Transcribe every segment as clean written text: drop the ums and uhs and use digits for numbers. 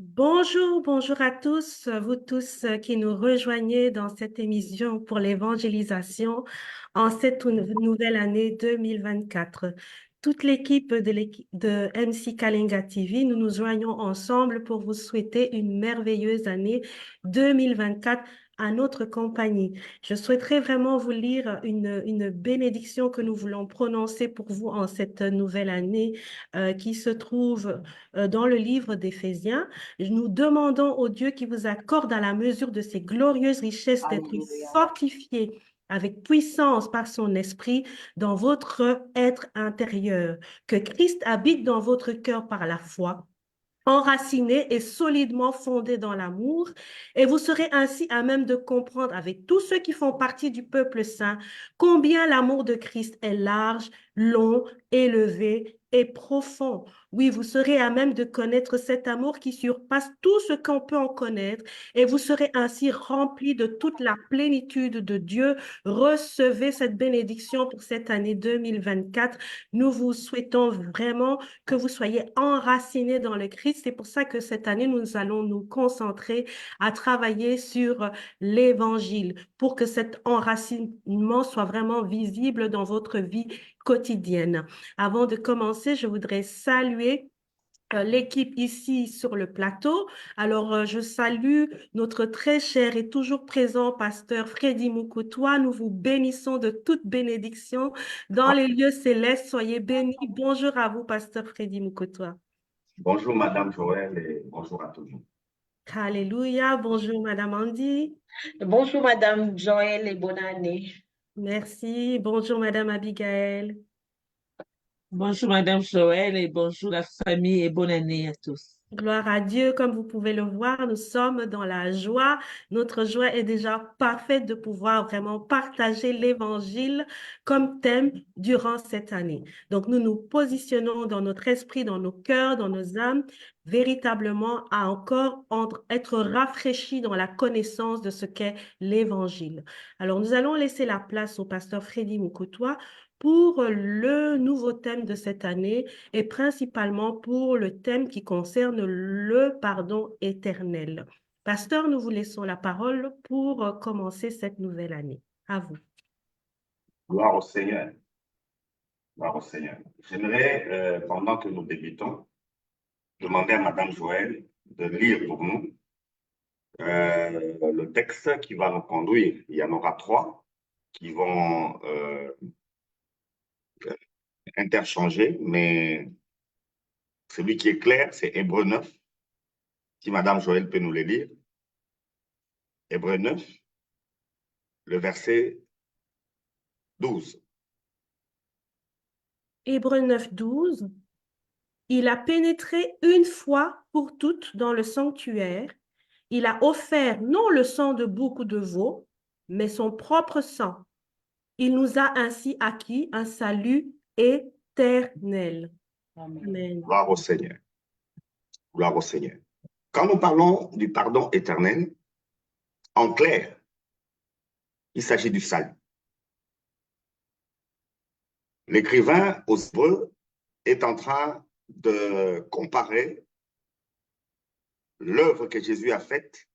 Bonjour, bonjour à tous, vous tous qui nous rejoignez dans cette émission pour l'évangélisation en cette nouvelle année 2024. Toute l'équipe de MC Kalinga TV, nous nous joignons ensemble pour vous souhaiter une merveilleuse année 2024 à notre compagnie. Je souhaiterais vraiment vous lire une bénédiction que nous voulons prononcer pour vous en cette nouvelle année qui se trouve dans le livre d'Éphésiens. Nous demandons au Dieu qui vous accorde à la mesure de ses glorieuses richesses d'être Alléluia. fortifié avec puissance par son esprit dans votre être intérieur, que Christ habite dans votre cœur par la foi, enraciné et solidement fondé dans l'amour, et vous serez ainsi à même de comprendre avec tous ceux qui font partie du peuple saint combien l'amour de Christ est large, long, élevé et profond. Oui, vous serez à même de connaître cet amour qui surpasse tout ce qu'on peut en connaître, et vous serez ainsi remplis de toute la plénitude de Dieu. Recevez cette bénédiction pour cette année 2024. Nous vous souhaitons vraiment que vous soyez enracinés dans le Christ. C'est pour ça que cette année, nous allons nous concentrer à travailler sur l'Évangile pour que cet enracinement soit vraiment visible dans votre vie quotidienne. Avant de commencer, je voudrais saluer l'équipe ici sur le plateau. Alors, je salue notre très cher et toujours présent pasteur Freddy Mukutua. Nous vous bénissons de toute bénédiction dans les lieux célestes. Soyez bénis. Bonjour à vous, pasteur Freddy Mukutua. Bonjour, Madame Joël, et bonjour à tous. Alléluia. Bonjour, Madame Andy. Bonjour Madame Joël et bonne année. Merci. Bonjour, Madame Abigail. Bonjour Madame Joël et bonjour la famille et bonne année à tous. Gloire à Dieu, comme vous pouvez le voir, nous sommes dans la joie. Notre joie est déjà parfaite de pouvoir vraiment partager l'Évangile comme thème durant cette année. Donc, nous nous positionnons dans notre esprit, dans nos cœurs, dans nos âmes, véritablement à encore être rafraîchis dans la connaissance de ce qu'est l'Évangile. Alors, nous allons laisser la place au pasteur Freddy Mukutua pour le nouveau thème de cette année et principalement pour le thème qui concerne le pardon éternel. Pasteur, nous vous laissons la parole pour commencer cette nouvelle année. À vous. Gloire au Seigneur. Gloire au Seigneur. J'aimerais, pendant que nous débutons, demander à Madame Joël de lire pour nous le texte qui va nous conduire. Il y en aura trois qui vont interchanger, mais celui qui est clair, c'est Hébreu 9. Si Madame Joël peut nous le lire. Hébreu 9, le verset 12. Hébreux 9, 12. Il a pénétré une fois pour toutes dans le sanctuaire. Il a offert non le sang de beaucoup de veaux, mais son propre sang. Il nous a ainsi acquis un salut éternel. Amen. Gloire au Seigneur. Gloire au Seigneur. Quand nous parlons du pardon éternel, en clair, il s'agit du salut. L'écrivain aux Hébreux est en train de comparer l'œuvre que Jésus a faite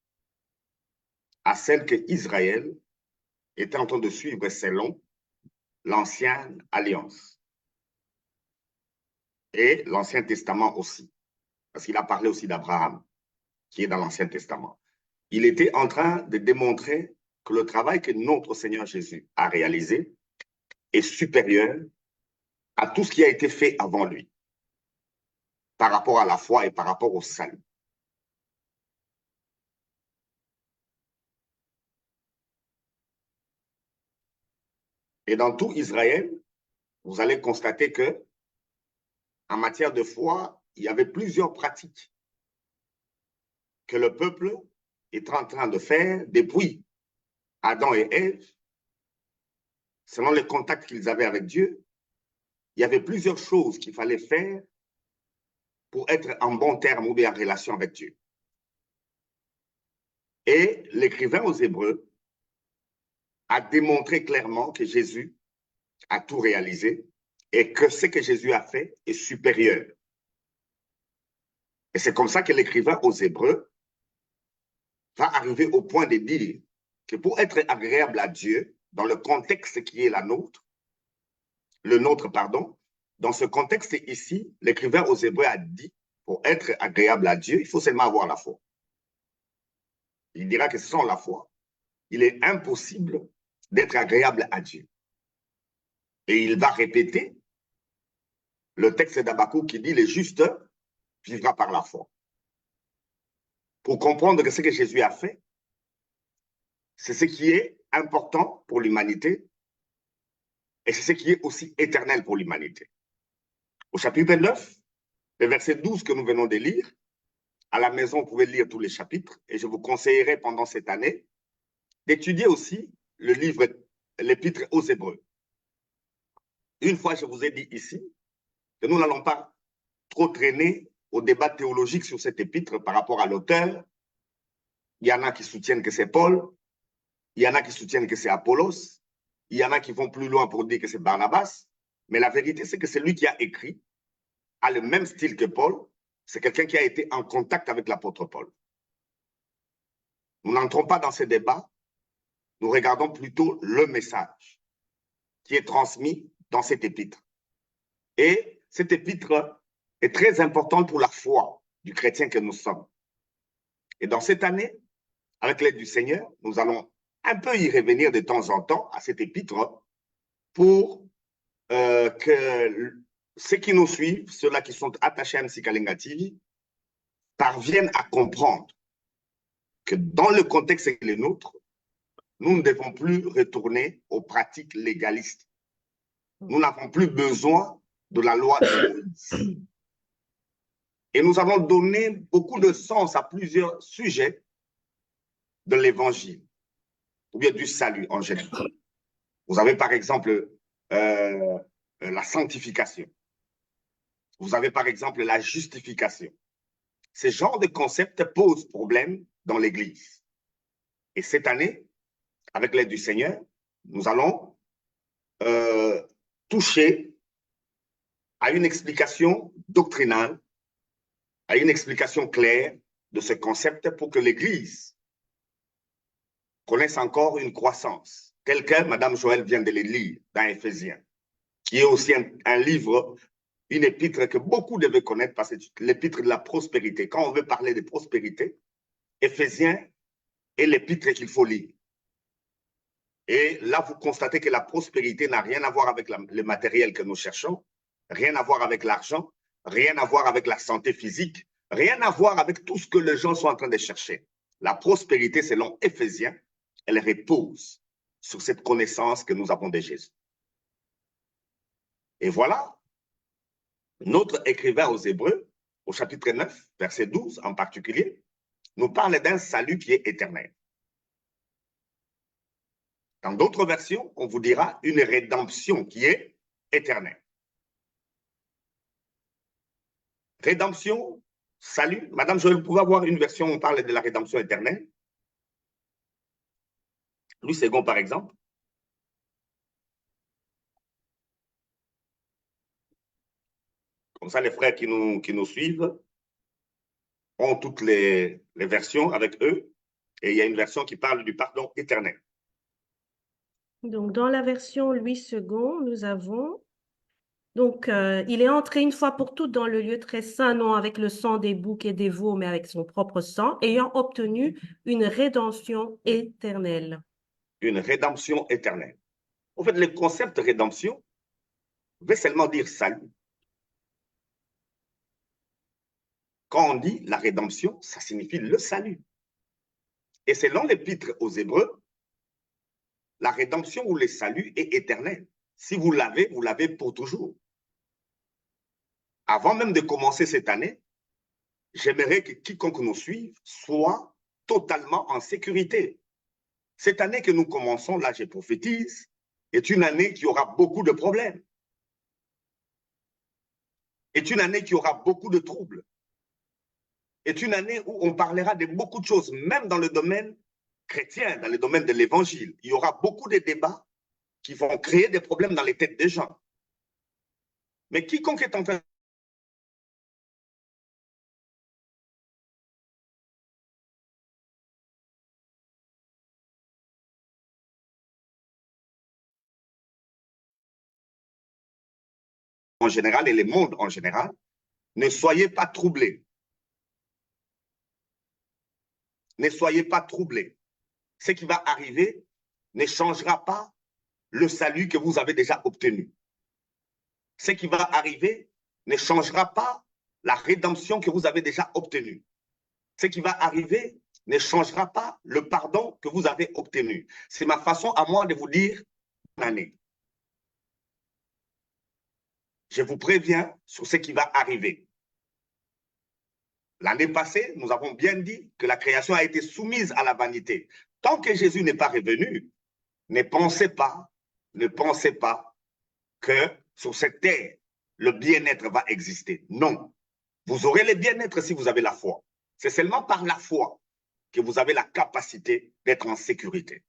à celle que Israël était en train de suivre selon l'ancienne alliance et l'Ancien Testament aussi, parce qu'il a parlé aussi d'Abraham, qui est dans l'Ancien Testament. Il était en train de démontrer que le travail que notre Seigneur Jésus a réalisé est supérieur à tout ce qui a été fait avant lui, par rapport à la foi et par rapport au salut. Et dans tout Israël, vous allez constater que, en matière de foi, il y avait plusieurs pratiques que le peuple est en train de faire depuis Adam et Ève, selon les contacts qu'ils avaient avec Dieu. Il y avait plusieurs choses qu'il fallait faire pour être en bon terme ou bien en relation avec Dieu. Et l'écrivain aux Hébreux a démontré clairement que Jésus a tout réalisé et que ce que Jésus a fait est supérieur. Et c'est comme ça que l'écrivain aux Hébreux va arriver au point de dire que pour être agréable à Dieu, dans le contexte qui est le nôtre, pardon, dans ce contexte ici, l'écrivain aux Hébreux a dit, pour être agréable à Dieu, il faut seulement avoir la foi. Il dira que sans la foi, il est impossible d'être agréable à Dieu. Et il va répéter le texte d'Habakkuk qui dit « Le juste vivra par la foi ». Pour comprendre que ce que Jésus a fait, c'est ce qui est important pour l'humanité et c'est ce qui est aussi éternel pour l'humanité. Au chapitre 9, le verset 12 que nous venons de lire, à la maison, vous pouvez lire tous les chapitres et je vous conseillerais pendant cette année d'étudier aussi le livre, l'épître aux Hébreux. Une fois, je vous ai dit ici que nous n'allons pas trop traîner au débat théologique sur cet épître par rapport à l'auteur. Il y en a qui soutiennent que c'est Paul, il y en a qui soutiennent que c'est Apollos, il y en a qui vont plus loin pour dire que c'est Barnabas, mais la vérité, c'est que celui qui a écrit a le même style que Paul, c'est quelqu'un qui a été en contact avec l'apôtre Paul. Nous n'entrons pas dans ce débat, nous regardons plutôt le message qui est transmis dans cet épître. Et cet épître est très important pour la foi du chrétien que nous sommes. Et dans cette année, avec l'aide du Seigneur, nous allons un peu y revenir de temps en temps à cet épître pour que ceux qui nous suivent, ceux-là qui sont attachés à MC Kalenga TV, parviennent à comprendre que dans le contexte qui est le nôtre, nous ne devons plus retourner aux pratiques légalistes. Nous n'avons plus besoin de la loi de Moïse. Et nous allons donner beaucoup de sens à plusieurs sujets de l'évangile, ou bien du salut en général. Vous avez par exemple la sanctification. Vous avez par exemple la justification. Ce genre de concept pose problème dans l'Église. Et cette année, avec l'aide du Seigneur, nous allons toucher à une explication doctrinale, à une explication claire de ce concept pour que l'Église connaisse encore une croissance, tel que Mme Joël vient de le lire dans Éphésiens, qui est aussi un livre, une épître que beaucoup devaient connaître parce que c'est l'épître de la prospérité. Quand on veut parler de prospérité, Éphésiens est l'épître qu'il faut lire. Et là, vous constatez que la prospérité n'a rien à voir avec le matériel que nous cherchons, rien à voir avec l'argent, rien à voir avec la santé physique, rien à voir avec tout ce que les gens sont en train de chercher. La prospérité, selon Éphésiens, elle repose sur cette connaissance que nous avons de Jésus. Et voilà, notre écrivain aux Hébreux, au chapitre 9, verset 12 en particulier, nous parle d'un salut qui est éternel. Dans d'autres versions, on vous dira une rédemption qui est éternelle. Rédemption, salut. Madame Joël, vous pouvez avoir une version où on parle de la rédemption éternelle? Louis II, par exemple. Comme ça, les frères qui nous suivent ont toutes les versions avec eux. Et il y a une version qui parle du pardon éternel. Donc, dans la version Louis II, nous avons... Donc, il est entré une fois pour toutes dans le lieu très saint, non avec le sang des boucs et des veaux, mais avec son propre sang, ayant obtenu une rédemption éternelle. Une rédemption éternelle. En fait, le concept de rédemption veut seulement dire salut. Quand on dit la rédemption, ça signifie le salut. Et selon l'épître aux Hébreux, la rédemption ou le salut est éternel. Si vous l'avez pour toujours. Avant même de commencer cette année, j'aimerais que quiconque nous suive soit totalement en sécurité. Cette année que nous commençons, là je prophétise, est une année qui aura beaucoup de problèmes. Est une année qui aura beaucoup de troubles. Est une année où on parlera de beaucoup de choses, même dans le domaine chrétien, dans le domaine de l'évangile. Il y aura beaucoup de débats qui vont créer des problèmes dans les têtes des gens. Mais quiconque est en train en général et le monde en général, ne soyez pas troublés. Ne soyez pas troublés. Ce qui va arriver ne changera pas le salut que vous avez déjà obtenu. Ce qui va arriver ne changera pas la rédemption que vous avez déjà obtenue. Ce qui va arriver ne changera pas le pardon que vous avez obtenu. C'est ma façon à moi de vous dire bonne année. Je vous préviens sur ce qui va arriver. L'année passée, nous avons bien dit que la création a été soumise à la vanité. Tant que Jésus n'est pas revenu, ne pensez pas que sur cette terre, le bien-être va exister. Non. Vous aurez le bien-être si vous avez la foi. C'est seulement par la foi que vous avez la capacité d'être en sécurité.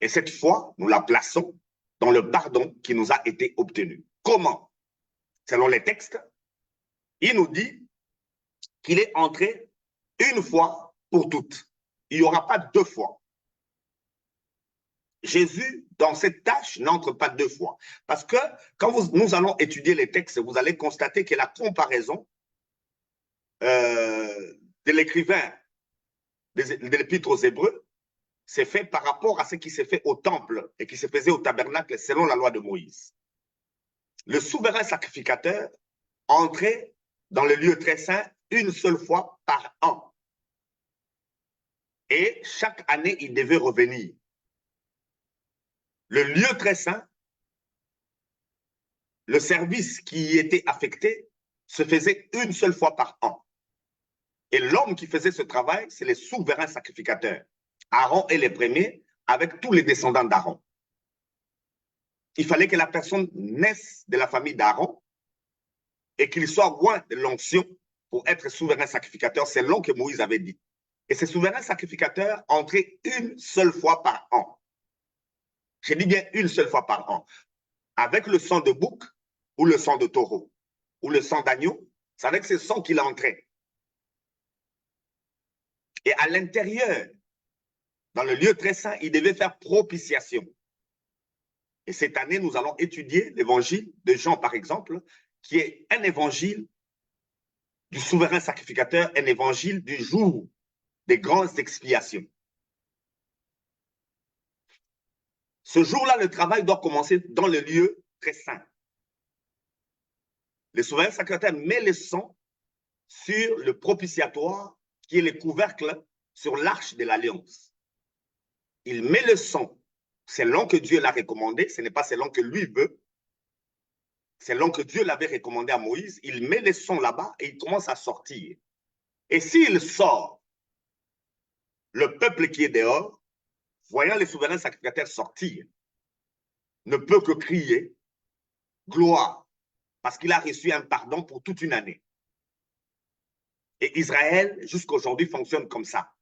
Et cette foi, nous la plaçons dans le pardon qui nous a été obtenu. Comment? Selon les textes, il nous dit qu'il est entré une fois pour toutes. Il n'y aura pas deux fois. Jésus, dans cette tâche, n'entre pas deux fois. Parce que quand nous allons étudier les textes, vous allez constater que la comparaison de l'écrivain de l'Épître aux Hébreux s'est fait par rapport à ce qui s'est fait au temple et qui se faisait au tabernacle selon la loi de Moïse. Le souverain sacrificateur entrait dans le lieu très saint une seule fois par an. Et chaque année, il devait revenir. Le lieu très saint, le service qui y était affecté, se faisait une seule fois par an. Et l'homme qui faisait ce travail, c'est les souverains sacrificateurs. Aaron est le premier avec tous les descendants d'Aaron. Il fallait que la personne naisse de la famille d'Aaron et qu'il soit loin de l'onction pour être souverain sacrificateur, c'est selon que Moïse avait dit. Et ces souverains sacrificateurs entraient une seule fois par an. Je dis bien une seule fois par an. Avec le sang de bouc ou le sang de taureau ou le sang d'agneau, c'est avec ce sang qu'il entrait. Et à l'intérieur, dans le lieu très saint, il devait faire propitiation. Et cette année, nous allons étudier l'évangile de Jean, par exemple, qui est un évangile du souverain sacrificateur, un évangile du jour des grandes expiations. Ce jour-là, le travail doit commencer dans le lieu très saint. Le souverain sacrificateur met le sang sur le propitiatoire, qui est le couvercle sur l'arche de l'alliance. Il met le sang selon que Dieu l'a recommandé, ce n'est pas selon que lui veut, selon que Dieu l'avait recommandé à Moïse, il met le sang là-bas et il commence à sortir. Et s'il sort, le peuple qui est dehors, voyant les souverains sacrificateurs sortir, ne peut que crier gloire, parce qu'il a reçu un pardon pour toute une année. Et Israël, jusqu'à aujourd'hui, fonctionne comme ça.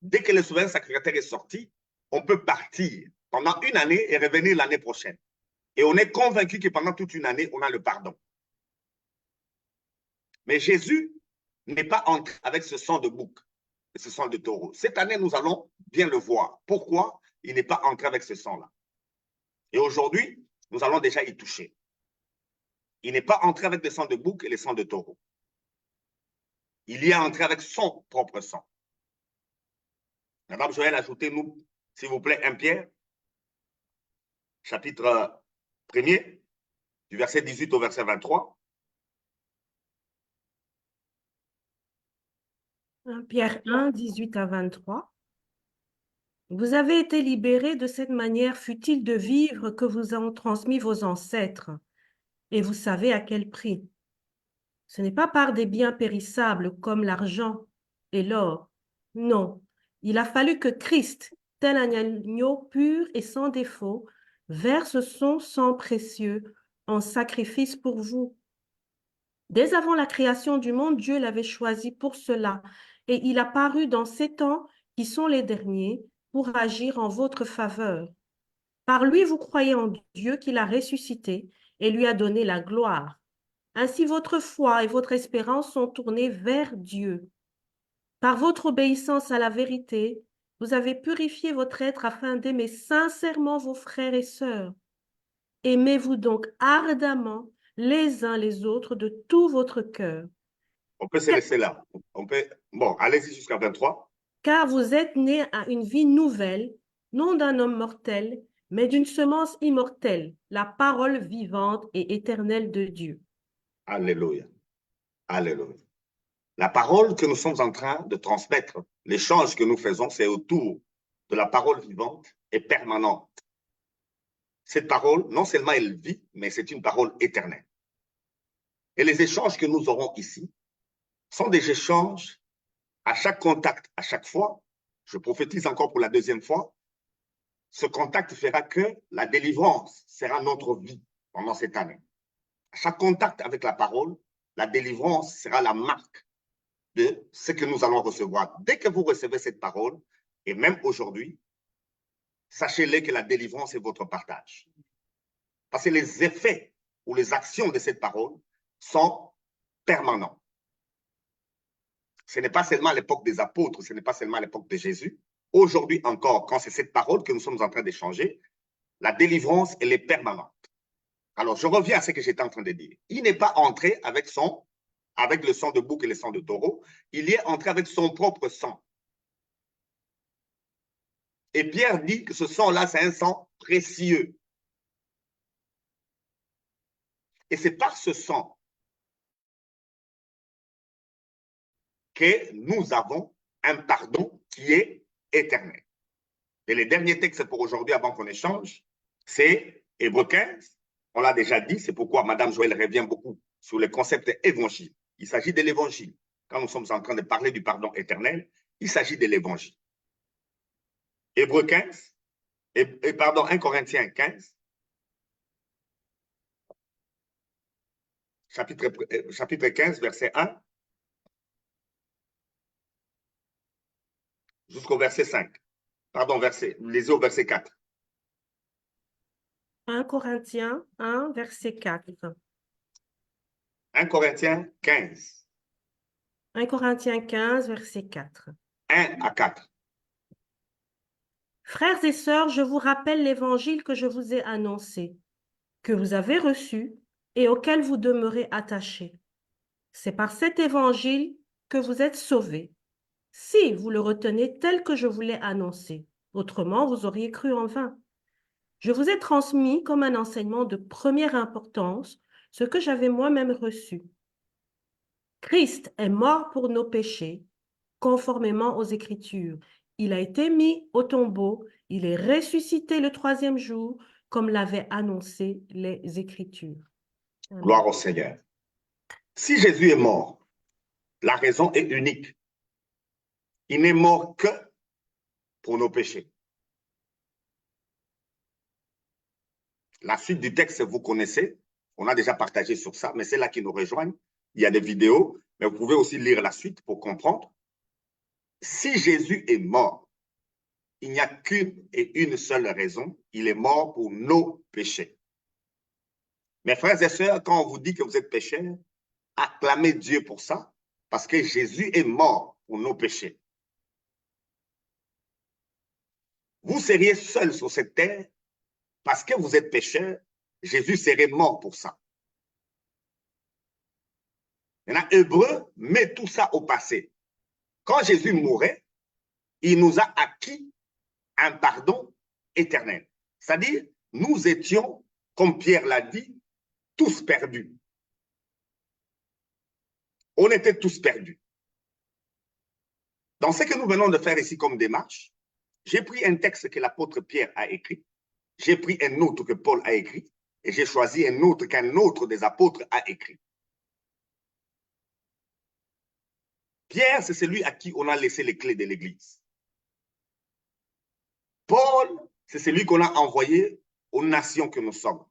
Dès que le souverain sacrificateur est sorti, on peut partir pendant une année et revenir l'année prochaine. Et on est convaincu que pendant toute une année, on a le pardon. Mais Jésus n'est pas entré avec ce sang de bouc, ce sang de taureau. Cette année, nous allons bien le voir. Pourquoi il n'est pas entré avec ce sang-là? Et aujourd'hui, nous allons déjà y toucher. Il n'est pas entré avec le sang de bouc et le sang de taureau. Il y est entré avec son propre sang. Madame Joël, ajoutez-nous, s'il vous plaît, 1 Pierre, chapitre 1er, du verset 18 au verset 23. 1 Pierre 1, 18 à 23. Vous avez été libérés de cette manière futile de vivre que vous ont transmis vos ancêtres, et vous savez à quel prix. Ce n'est pas par des biens périssables comme l'argent et l'or. Non, il a fallu que Christ, tel un agneau pur et sans défaut, verse son sang précieux en sacrifice pour vous. Dès avant la création du monde, Dieu l'avait choisi pour cela, et il a paru dans ces temps qui sont les derniers pour agir en votre faveur. Par lui, vous croyez en Dieu qui l'a ressuscité et lui a donné la gloire. Ainsi, votre foi et votre espérance sont tournées vers Dieu. Par votre obéissance à la vérité, vous avez purifié votre être afin d'aimer sincèrement vos frères et sœurs. Aimez-vous donc ardemment les uns les autres de tout votre cœur. On peut se laisser là. On peut... Bon, allez-y jusqu'à 23. Car vous êtes nés à une vie nouvelle, non d'un homme mortel, mais d'une semence immortelle, la parole vivante et éternelle de Dieu. Alléluia. Alléluia. La parole que nous sommes en train de transmettre, l'échange que nous faisons, c'est autour de la parole vivante et permanente. Cette parole, non seulement elle vit, mais c'est une parole éternelle. Et les échanges que nous aurons ici sont des échanges à chaque contact, à chaque fois. Je prophétise encore pour la deuxième fois. Ce contact fera que la délivrance sera notre vie pendant cette année. À chaque contact avec la parole, la délivrance sera la marque de ce que nous allons recevoir. Dès que vous recevez cette parole, et même aujourd'hui, sachez-le que la délivrance est votre partage. Parce que les effets ou les actions de cette parole sont permanents. Ce n'est pas seulement à l'époque des apôtres, ce n'est pas seulement à l'époque de Jésus. Aujourd'hui encore, quand c'est cette parole que nous sommes en train d'échanger, la délivrance, elle est permanente. Alors, je reviens à ce que j'étais en train de dire. Il n'est pas entré avec le sang de bouc et le sang de taureau, il y est entré avec son propre sang. Et Pierre dit que ce sang-là, c'est un sang précieux. Et c'est par ce sang que nous avons un pardon qui est éternel. Et les derniers textes pour aujourd'hui, avant qu'on échange, c'est Hébreux 15. On l'a déjà dit, c'est pourquoi Mme Joël revient beaucoup sur le concept évangile. Il s'agit de l'évangile. Quand nous sommes en train de parler du pardon éternel, il s'agit de l'évangile. Hébreux 15, pardon, 1 Corinthiens 15, chapitre 15, verset 1, jusqu'au verset 5. Pardon, lisez au verset 4. 1 Corinthiens 1, verset 4. 1 Corinthiens 15. 1 Corinthiens 15, verset 4. 1 à 4. Frères et sœurs, je vous rappelle l'évangile que je vous ai annoncé, que vous avez reçu et auquel vous demeurez attachés. C'est par cet évangile que vous êtes sauvés, si vous le retenez tel que je vous l'ai annoncé. Autrement, vous auriez cru en vain. Je vous ai transmis comme un enseignement de première importance ce que j'avais moi-même reçu. Christ est mort pour nos péchés, conformément aux Écritures. Il a été mis au tombeau, il est ressuscité le troisième jour, comme l'avaient annoncé les Écritures. Amen. Gloire au Seigneur. Si Jésus est mort, la raison est unique. Il n'est mort que pour nos péchés. La suite du texte, vous connaissez. On a déjà partagé sur ça, mais c'est là qui nous rejoignent. Il y a des vidéos, mais vous pouvez aussi lire la suite pour comprendre. Si Jésus est mort, il n'y a qu'une et une seule raison. Il est mort pour nos péchés. Mes frères et sœurs, quand on vous dit que vous êtes pécheurs, acclamez Dieu pour ça, parce que Jésus est mort pour nos péchés. Vous seriez seuls sur cette terre, parce que vous êtes pécheurs, Jésus serait mort pour ça. Maintenant, Hébreu met tout ça au passé. Quand Jésus mourait, il nous a acquis un pardon éternel. C'est-à-dire, nous étions, comme Pierre l'a dit, tous perdus. On était tous perdus. Dans ce que nous venons de faire ici comme démarche, j'ai pris un texte que l'apôtre Pierre a écrit, j'ai pris un autre que Paul a écrit, et j'ai choisi un autre qu'un autre des apôtres a écrit. Pierre, c'est celui à qui on a laissé les clés de l'Église. Paul, c'est celui qu'on a envoyé aux nations que nous sommes.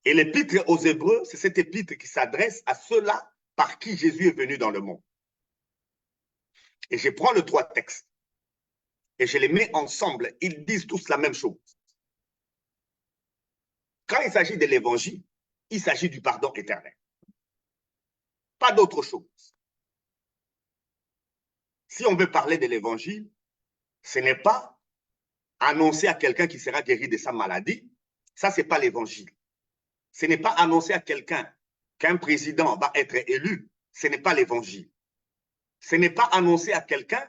Et l'épître aux Hébreux, c'est cette épître qui s'adresse à ceux-là par qui Jésus est venu dans le monde. Et je prends les trois textes et je les mets ensemble. Ils disent tous la même chose. Quand il s'agit de l'évangile, il s'agit du pardon éternel. Pas d'autre chose. Si on veut parler de l'évangile, ce n'est pas annoncer à quelqu'un qui sera guéri de sa maladie. Ça, ce n'est pas l'évangile. Ce n'est pas annoncer à quelqu'un qu'un président va être élu. Ce n'est pas l'évangile. Ce n'est pas annoncer à quelqu'un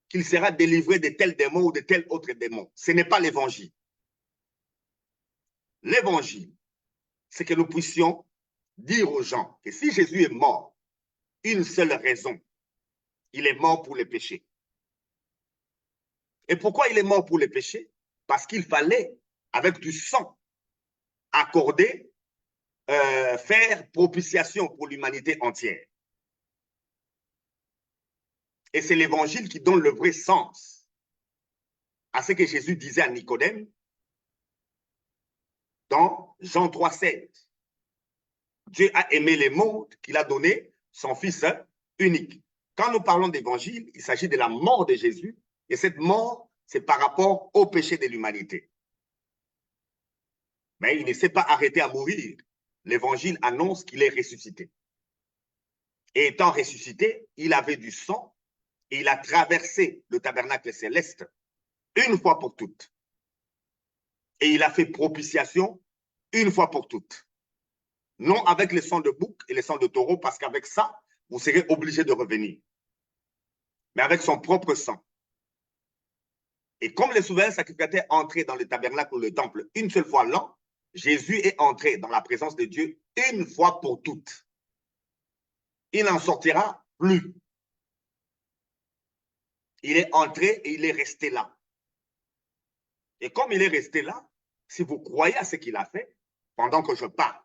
qu'il sera délivré de tel démon ou de tel autre démon. Ce n'est pas l'évangile. L'évangile, c'est que nous puissions dire aux gens que si Jésus est mort, une seule raison, il est mort pour les péchés. Et pourquoi il est mort pour les péchés? Parce qu'il fallait, avec du sang, accorder, faire propitiation pour l'humanité entière. Et c'est l'évangile qui donne le vrai sens à ce que Jésus disait à Nicodème dans Jean 3,7. Dieu a aimé le monde qu'il a donné son Fils unique. Quand nous parlons d'évangile, il s'agit de la mort de Jésus. Et cette mort, c'est par rapport au péché de l'humanité. Mais il ne s'est pas arrêté à mourir. L'évangile annonce qu'il est ressuscité. Et étant ressuscité, il avait du sang et il a traversé le tabernacle céleste une fois pour toutes. Et il a fait propitiation une fois pour toutes. Non avec le sang de bouc et le sang de taureau, parce qu'avec ça, vous serez obligé de revenir. Mais avec son propre sang. Et comme les souverains sacrificateurs entraient dans le tabernacle ou le temple une seule fois l'an, Jésus est entré dans la présence de Dieu une fois pour toutes. Il n'en sortira plus. Il est entré et il est resté là. Et comme il est resté là, si vous croyez à ce qu'il a fait, pendant que je parle,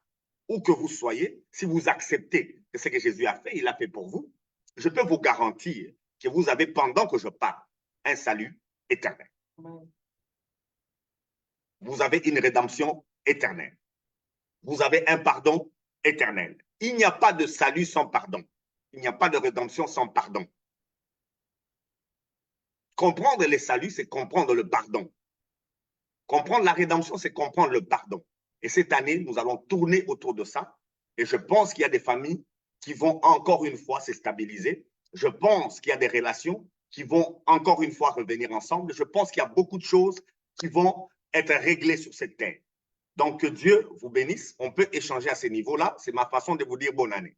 où que vous soyez, si vous acceptez que ce que Jésus a fait, il a fait pour vous, je peux vous garantir que vous avez, pendant que je parle, un salut éternel. Vous avez une rédemption éternelle. Vous avez un pardon éternel. Il n'y a pas de salut sans pardon. Il n'y a pas de rédemption sans pardon. Comprendre le salut, c'est comprendre le pardon. Comprendre la rédemption, c'est comprendre le pardon. Et cette année, nous allons tourner autour de ça. Et je pense qu'il y a des familles qui vont encore une fois se stabiliser. Je pense qu'il y a des relations qui vont encore une fois revenir ensemble. Je pense qu'il y a beaucoup de choses qui vont être réglées sur cette terre. Donc, que Dieu vous bénisse. On peut échanger à ce niveau-là. C'est ma façon de vous dire bonne année.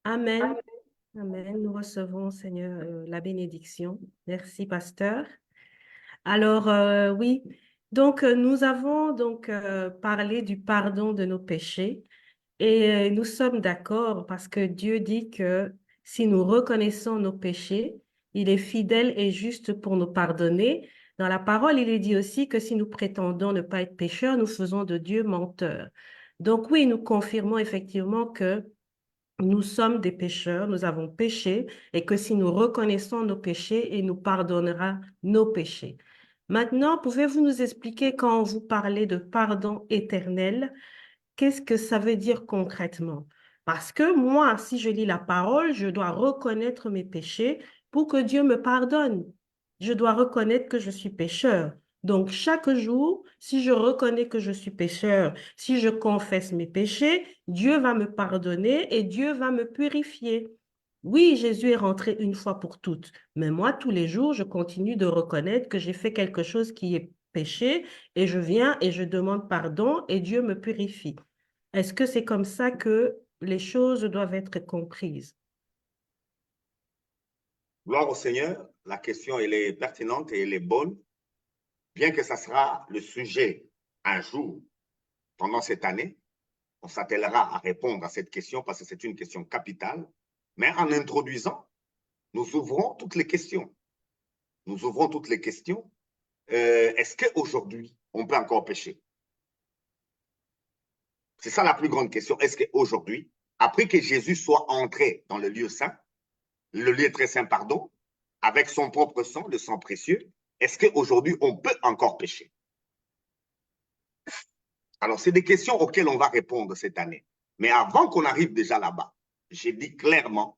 Amen. Amen. Nous recevons, Seigneur, la bénédiction. Merci, pasteur. Alors, oui, donc nous avons donc parlé du pardon de nos péchés et nous sommes d'accord parce que Dieu dit que si nous reconnaissons nos péchés, il est fidèle et juste pour nous pardonner. Dans la parole, il est dit aussi que si nous prétendons ne pas être pécheurs, nous faisons de Dieu menteur. Donc oui, nous confirmons effectivement que nous sommes des pécheurs, nous avons péché et que si nous reconnaissons nos péchés, il nous pardonnera nos péchés. Maintenant, pouvez-vous nous expliquer quand vous parlez de pardon éternel, qu'est-ce que ça veut dire concrètement? Parce que moi, si je lis la parole, je dois reconnaître mes péchés pour que Dieu me pardonne. Je dois reconnaître que je suis pécheur. Donc, chaque jour, si je reconnais que je suis pécheur, si je confesse mes péchés, Dieu va me pardonner et Dieu va me purifier. Oui, Jésus est rentré une fois pour toutes, mais moi, tous les jours, je continue de reconnaître que j'ai fait quelque chose qui est péché et je viens et je demande pardon et Dieu me purifie. Est-ce que c'est comme ça que les choses doivent être comprises? Gloire au Seigneur. La question, elle est pertinente et elle est bonne. Bien que ça sera le sujet un jour pendant cette année, on s'attellera à répondre à cette question parce que c'est une question capitale. Mais en introduisant, nous ouvrons toutes les questions. Nous ouvrons toutes les questions. Est-ce qu'aujourd'hui, on peut encore pécher? C'est ça la plus grande question. Est-ce qu'aujourd'hui, après que Jésus soit entré dans le lieu saint, le lieu très saint, pardon, avec son propre sang, le sang précieux, est-ce qu'aujourd'hui, on peut encore pécher? Alors, c'est des questions auxquelles on va répondre cette année. Mais avant qu'on arrive déjà là-bas, j'ai dit clairement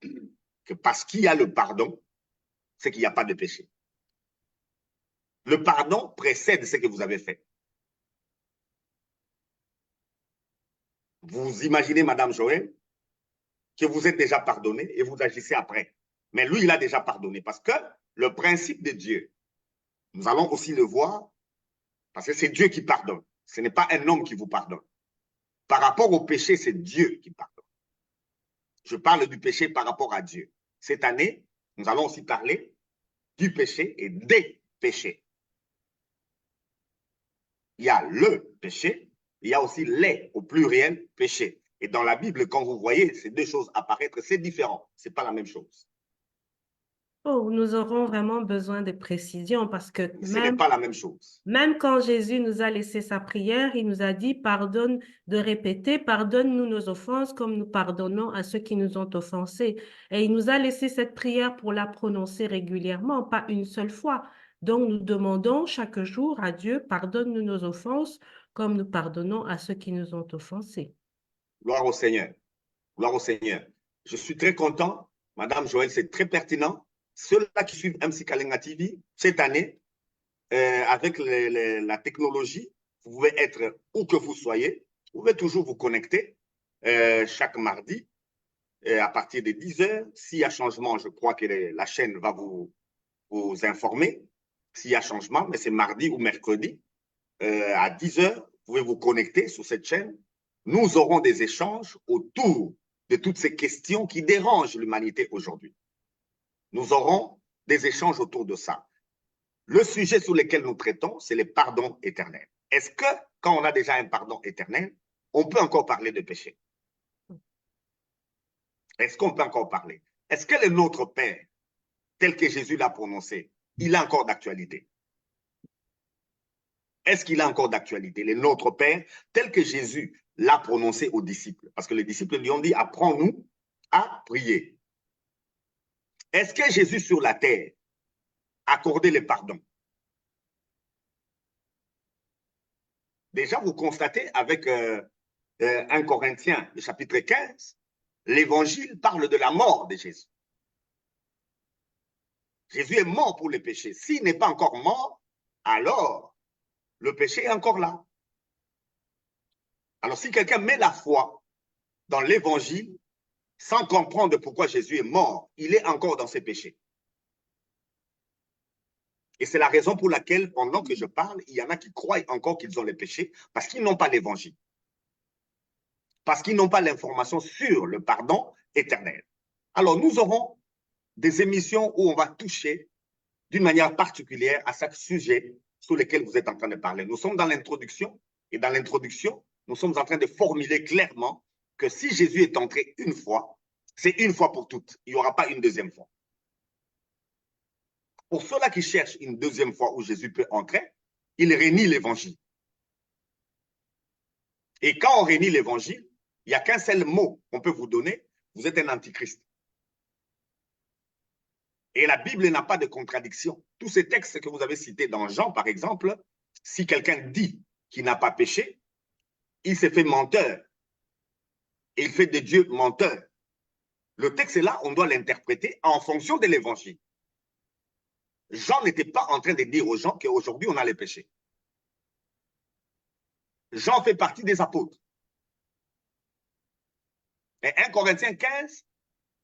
que parce qu'il y a le pardon, c'est qu'il n'y a pas de péché. Le pardon précède ce que vous avez fait. Vous imaginez, Madame Joël, que vous êtes déjà pardonné et vous agissez après. Mais lui, il a déjà pardonné parce que le principe de Dieu, Nous allons aussi le voir, parce que c'est Dieu qui pardonne. Ce n'est pas un homme qui vous pardonne. Par rapport au péché, c'est Dieu qui pardonne. Je parle du péché par rapport à Dieu. Cette année, nous allons aussi parler du péché et des péchés. Il y a le péché, il y a aussi les, au pluriel, péchés. Et dans la Bible, quand vous voyez ces deux choses apparaître, c'est différent. Ce n'est pas la même chose. Oh, nous aurons vraiment besoin de précisions parce que Ce n'est pas la même chose. même quand Jésus nous a laissé sa prière, il nous a dit, pardonne, de répéter, pardonne-nous nos offenses comme nous pardonnons à ceux qui nous ont offensés. Et il nous a laissé cette prière pour la prononcer régulièrement, pas une seule fois. Donc, nous demandons chaque jour à Dieu, pardonne-nous nos offenses comme nous pardonnons à ceux qui nous ont offensés. Gloire au Seigneur. Gloire au Seigneur. Je suis très content. Madame Joël, c'est très pertinent. Ceux-là qui suivent MC Kalenga TV, cette année, avec la technologie, vous pouvez être où que vous soyez, vous pouvez toujours vous connecter chaque mardi à partir de 10 heures. S'il y a changement, je crois que la chaîne va vous informer s'il y a changement, mais c'est mardi ou mercredi à 10 heures, vous pouvez vous connecter sur cette chaîne. Nous aurons des échanges autour de toutes ces questions qui dérangent l'humanité aujourd'hui. Nous aurons des échanges autour de ça. Le sujet sur lequel nous traitons, c'est les pardons éternels. Est-ce que, quand on a déjà un pardon éternel, on peut encore parler de péché? Est-ce qu'on peut encore parler? Est-ce que le Notre Père, tel que Jésus l'a prononcé, il a encore d'actualité? Est-ce qu'il a encore d'actualité? Le Notre Père, tel que Jésus l'a prononcé aux disciples. Parce que les disciples lui ont dit, apprends-nous à prier. Est-ce que Jésus sur la terre accordait le pardon? Déjà, vous constatez avec 1 Corinthiens, le chapitre 15, l'évangile parle de la mort de Jésus. Jésus est mort pour le péché. S'il n'est pas encore mort, alors le péché est encore là. Alors, si quelqu'un met la foi dans l'évangile, sans comprendre pourquoi Jésus est mort, il est encore dans ses péchés. Et c'est la raison pour laquelle, pendant que je parle, il y en a qui croient encore qu'ils ont les péchés parce qu'ils n'ont pas l'évangile. Parce qu'ils n'ont pas l'information sur le pardon éternel. Alors, nous aurons des émissions où on va toucher d'une manière particulière à chaque sujet sur lequel vous êtes en train de parler. Nous sommes dans l'introduction, et dans l'introduction, nous sommes en train de formuler clairement que si Jésus est entré une fois, c'est une fois pour toutes. Il n'y aura pas une deuxième fois. Pour ceux-là qui cherchent une deuxième fois où Jésus peut entrer, ils renient l'évangile. Et quand on renie l'évangile, il n'y a qu'un seul mot qu'on peut vous donner, vous êtes un antichrist. Et la Bible n'a pas de contradiction. Tous ces textes que vous avez cités dans Jean, par exemple, si quelqu'un dit qu'il n'a pas péché, il s'est fait menteur. Et il fait de Dieu menteur. Le texte est là, on doit l'interpréter en fonction de l'évangile. Jean n'était pas en train de dire aux gens qu'aujourd'hui on a les péchés. Jean fait partie des apôtres. Et 1 Corinthiens 15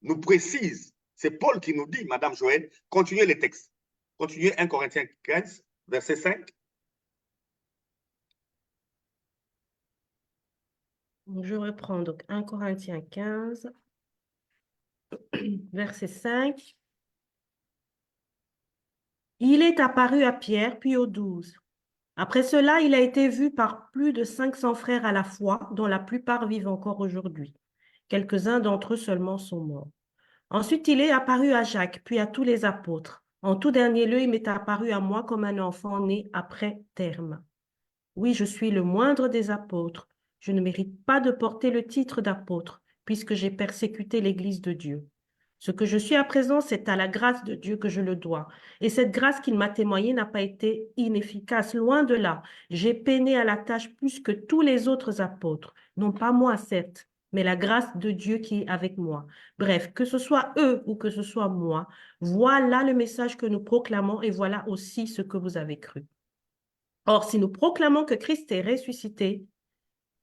nous précise, c'est Paul qui nous dit, Madame Joël, continuez les textes. Continuez 1 Corinthiens 15, verset 5. Je reprends donc 1 Corinthiens 15, verset 5. Il est apparu à Pierre, puis aux 12. Après cela, il a été vu par plus de 500 frères à la fois, dont la plupart vivent encore aujourd'hui. Quelques-uns d'entre eux seulement sont morts. Ensuite, il est apparu à Jacques, puis à tous les apôtres. En tout dernier lieu, il m'est apparu à moi comme un enfant né après terme. Oui, je suis le moindre des apôtres. Je ne mérite pas de porter le titre d'apôtre, puisque j'ai persécuté l'Église de Dieu. Ce que je suis à présent, c'est à la grâce de Dieu que je le dois. Et cette grâce qu'il m'a témoignée n'a pas été inefficace, loin de là. J'ai peiné à la tâche plus que tous les autres apôtres. Non pas moi, certes, mais la grâce de Dieu qui est avec moi. Bref, que ce soit eux ou que ce soit moi, voilà le message que nous proclamons et voilà aussi ce que vous avez cru. Or, si nous proclamons que Christ est ressuscité,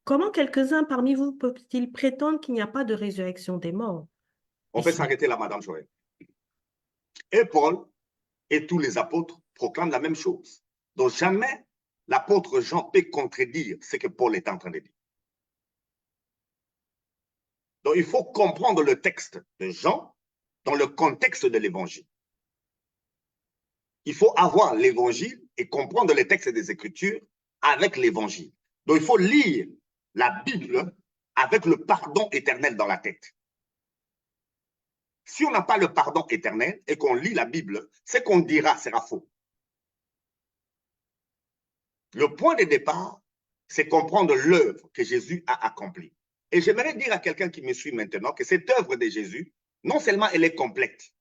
comment quelques-uns parmi vous peuvent-ils prétendre qu'il n'y a pas de résurrection des morts? On peut s'arrêter là, Madame Joël. Et Paul et tous les apôtres proclament la même chose. Donc jamais l'apôtre Jean peut contredire ce que Paul est en train de dire. Donc il faut comprendre le texte de Jean dans le contexte de l'évangile. Il faut avoir l'évangile et comprendre les textes des Écritures avec l'évangile. Donc il faut lire la Bible avec le pardon éternel dans la tête. Si on n'a pas le pardon éternel et qu'on lit la Bible, ce qu'on dira sera faux. Le point de départ, c'est comprendre l'œuvre que Jésus a accomplie. Et j'aimerais dire à quelqu'un qui me suit maintenant que cette œuvre de Jésus, non seulement elle est complète,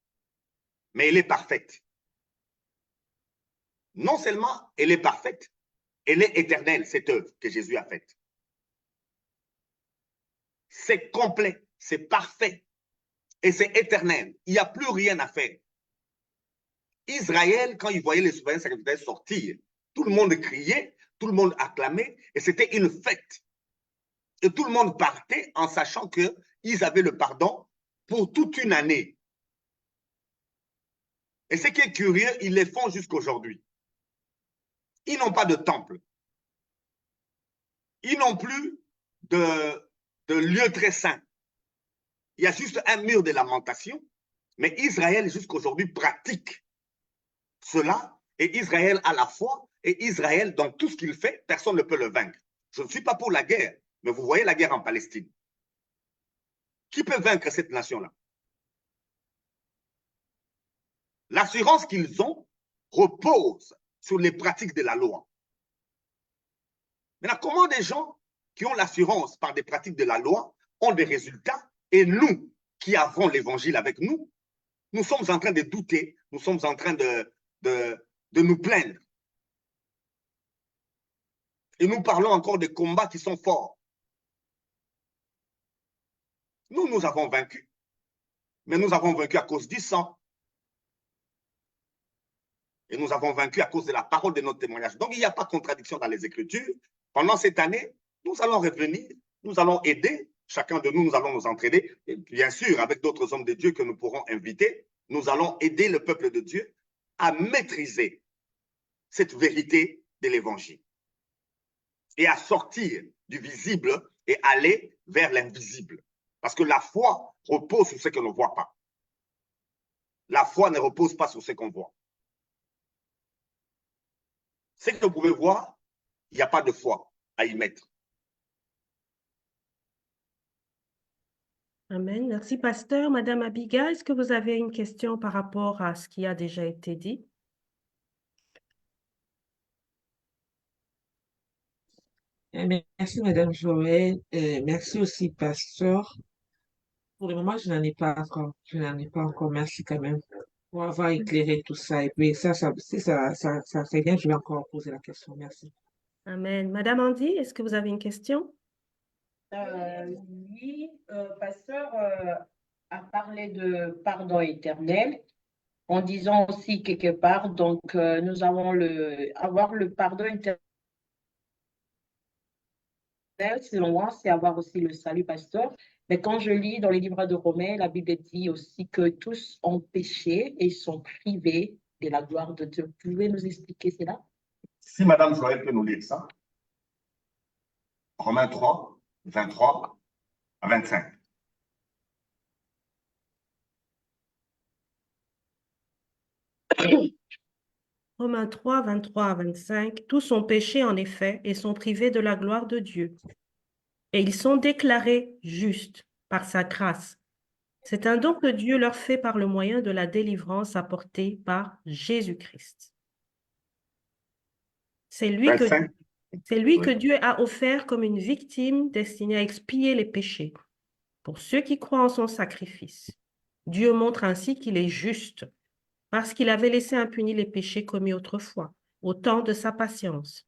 mais elle est parfaite. Non seulement elle est parfaite, elle est éternelle, cette œuvre que Jésus a faite. C'est complet, c'est parfait et c'est éternel. Il n'y a plus rien à faire. Israël, quand il voyait les souverains sacrificateurs sortir, tout le monde criait, tout le monde acclamait et c'était une fête. Et tout le monde partait en sachant qu'ils avaient le pardon pour toute une année. Et ce qui est curieux, ils les font jusqu'aujourd'hui. Ils n'ont pas de temple. Ils n'ont plus de lieu très saint. Il y a juste un mur de lamentation, mais Israël jusqu'aujourd'hui pratique cela, et Israël a la foi, et Israël, dans tout ce qu'il fait, personne ne peut le vaincre. Je ne suis pas pour la guerre, mais vous voyez la guerre en Palestine. Qui peut vaincre cette nation-là? L'assurance qu'ils ont repose sur les pratiques de la loi. Maintenant, comment des gens qui ont l'assurance par des pratiques de la loi ont des résultats, et nous, qui avons l'évangile avec nous, nous sommes en train de douter, nous sommes en train de nous plaindre. Et nous parlons encore de combats qui sont forts. Nous avons vaincu, mais nous avons vaincu à cause du sang. Et nous avons vaincu à cause de la parole de notre témoignage. Donc, il n'y a pas de contradiction dans les Écritures. Pendant cette année, nous allons revenir, nous allons aider, chacun de nous, nous allons nous entraider. Et bien sûr, avec d'autres hommes de Dieu que nous pourrons inviter, nous allons aider le peuple de Dieu à maîtriser cette vérité de l'Évangile et à sortir du visible et aller vers l'invisible. Parce que la foi repose sur ce qu'on ne voit pas. La foi ne repose pas sur ce qu'on voit. Ce que vous pouvez voir, il n'y a pas de foi à y mettre. Amen. Merci, pasteur. Madame Abigail, est-ce que vous avez une question par rapport à ce qui a déjà été dit? Merci, Madame Joël. Merci aussi, pasteur. Pour le moment, je n'en ai pas encore. Je n'en ai pas encore. Merci quand même pour avoir éclairé tout ça. Et puis, si ça fait bien, je vais encore poser la question. Merci. Amen. Madame Andy, est-ce que vous avez une question? Oui, pasteur a parlé de pardon éternel en disant aussi quelque part, donc nous avons avoir le pardon éternel, selon moi, c'est avoir aussi le salut, pasteur. Mais quand je lis dans les livres de Romains, la Bible dit aussi que tous ont péché et sont privés de la gloire de Dieu. Vous pouvez nous expliquer cela? Si Madame Joël peut nous lire ça, Romains 3, 23 à 25. Romains 3, 23 à 25. Tous ont péché en effet et sont privés de la gloire de Dieu. Et ils sont déclarés justes par sa grâce. C'est un don que Dieu leur fait par le moyen de la délivrance apportée par Jésus-Christ. C'est lui, que Dieu a offert comme une victime destinée à expier les péchés. Pour ceux qui croient en son sacrifice, Dieu montre ainsi qu'il est juste, parce qu'il avait laissé impunis les péchés commis autrefois, au temps de sa patience.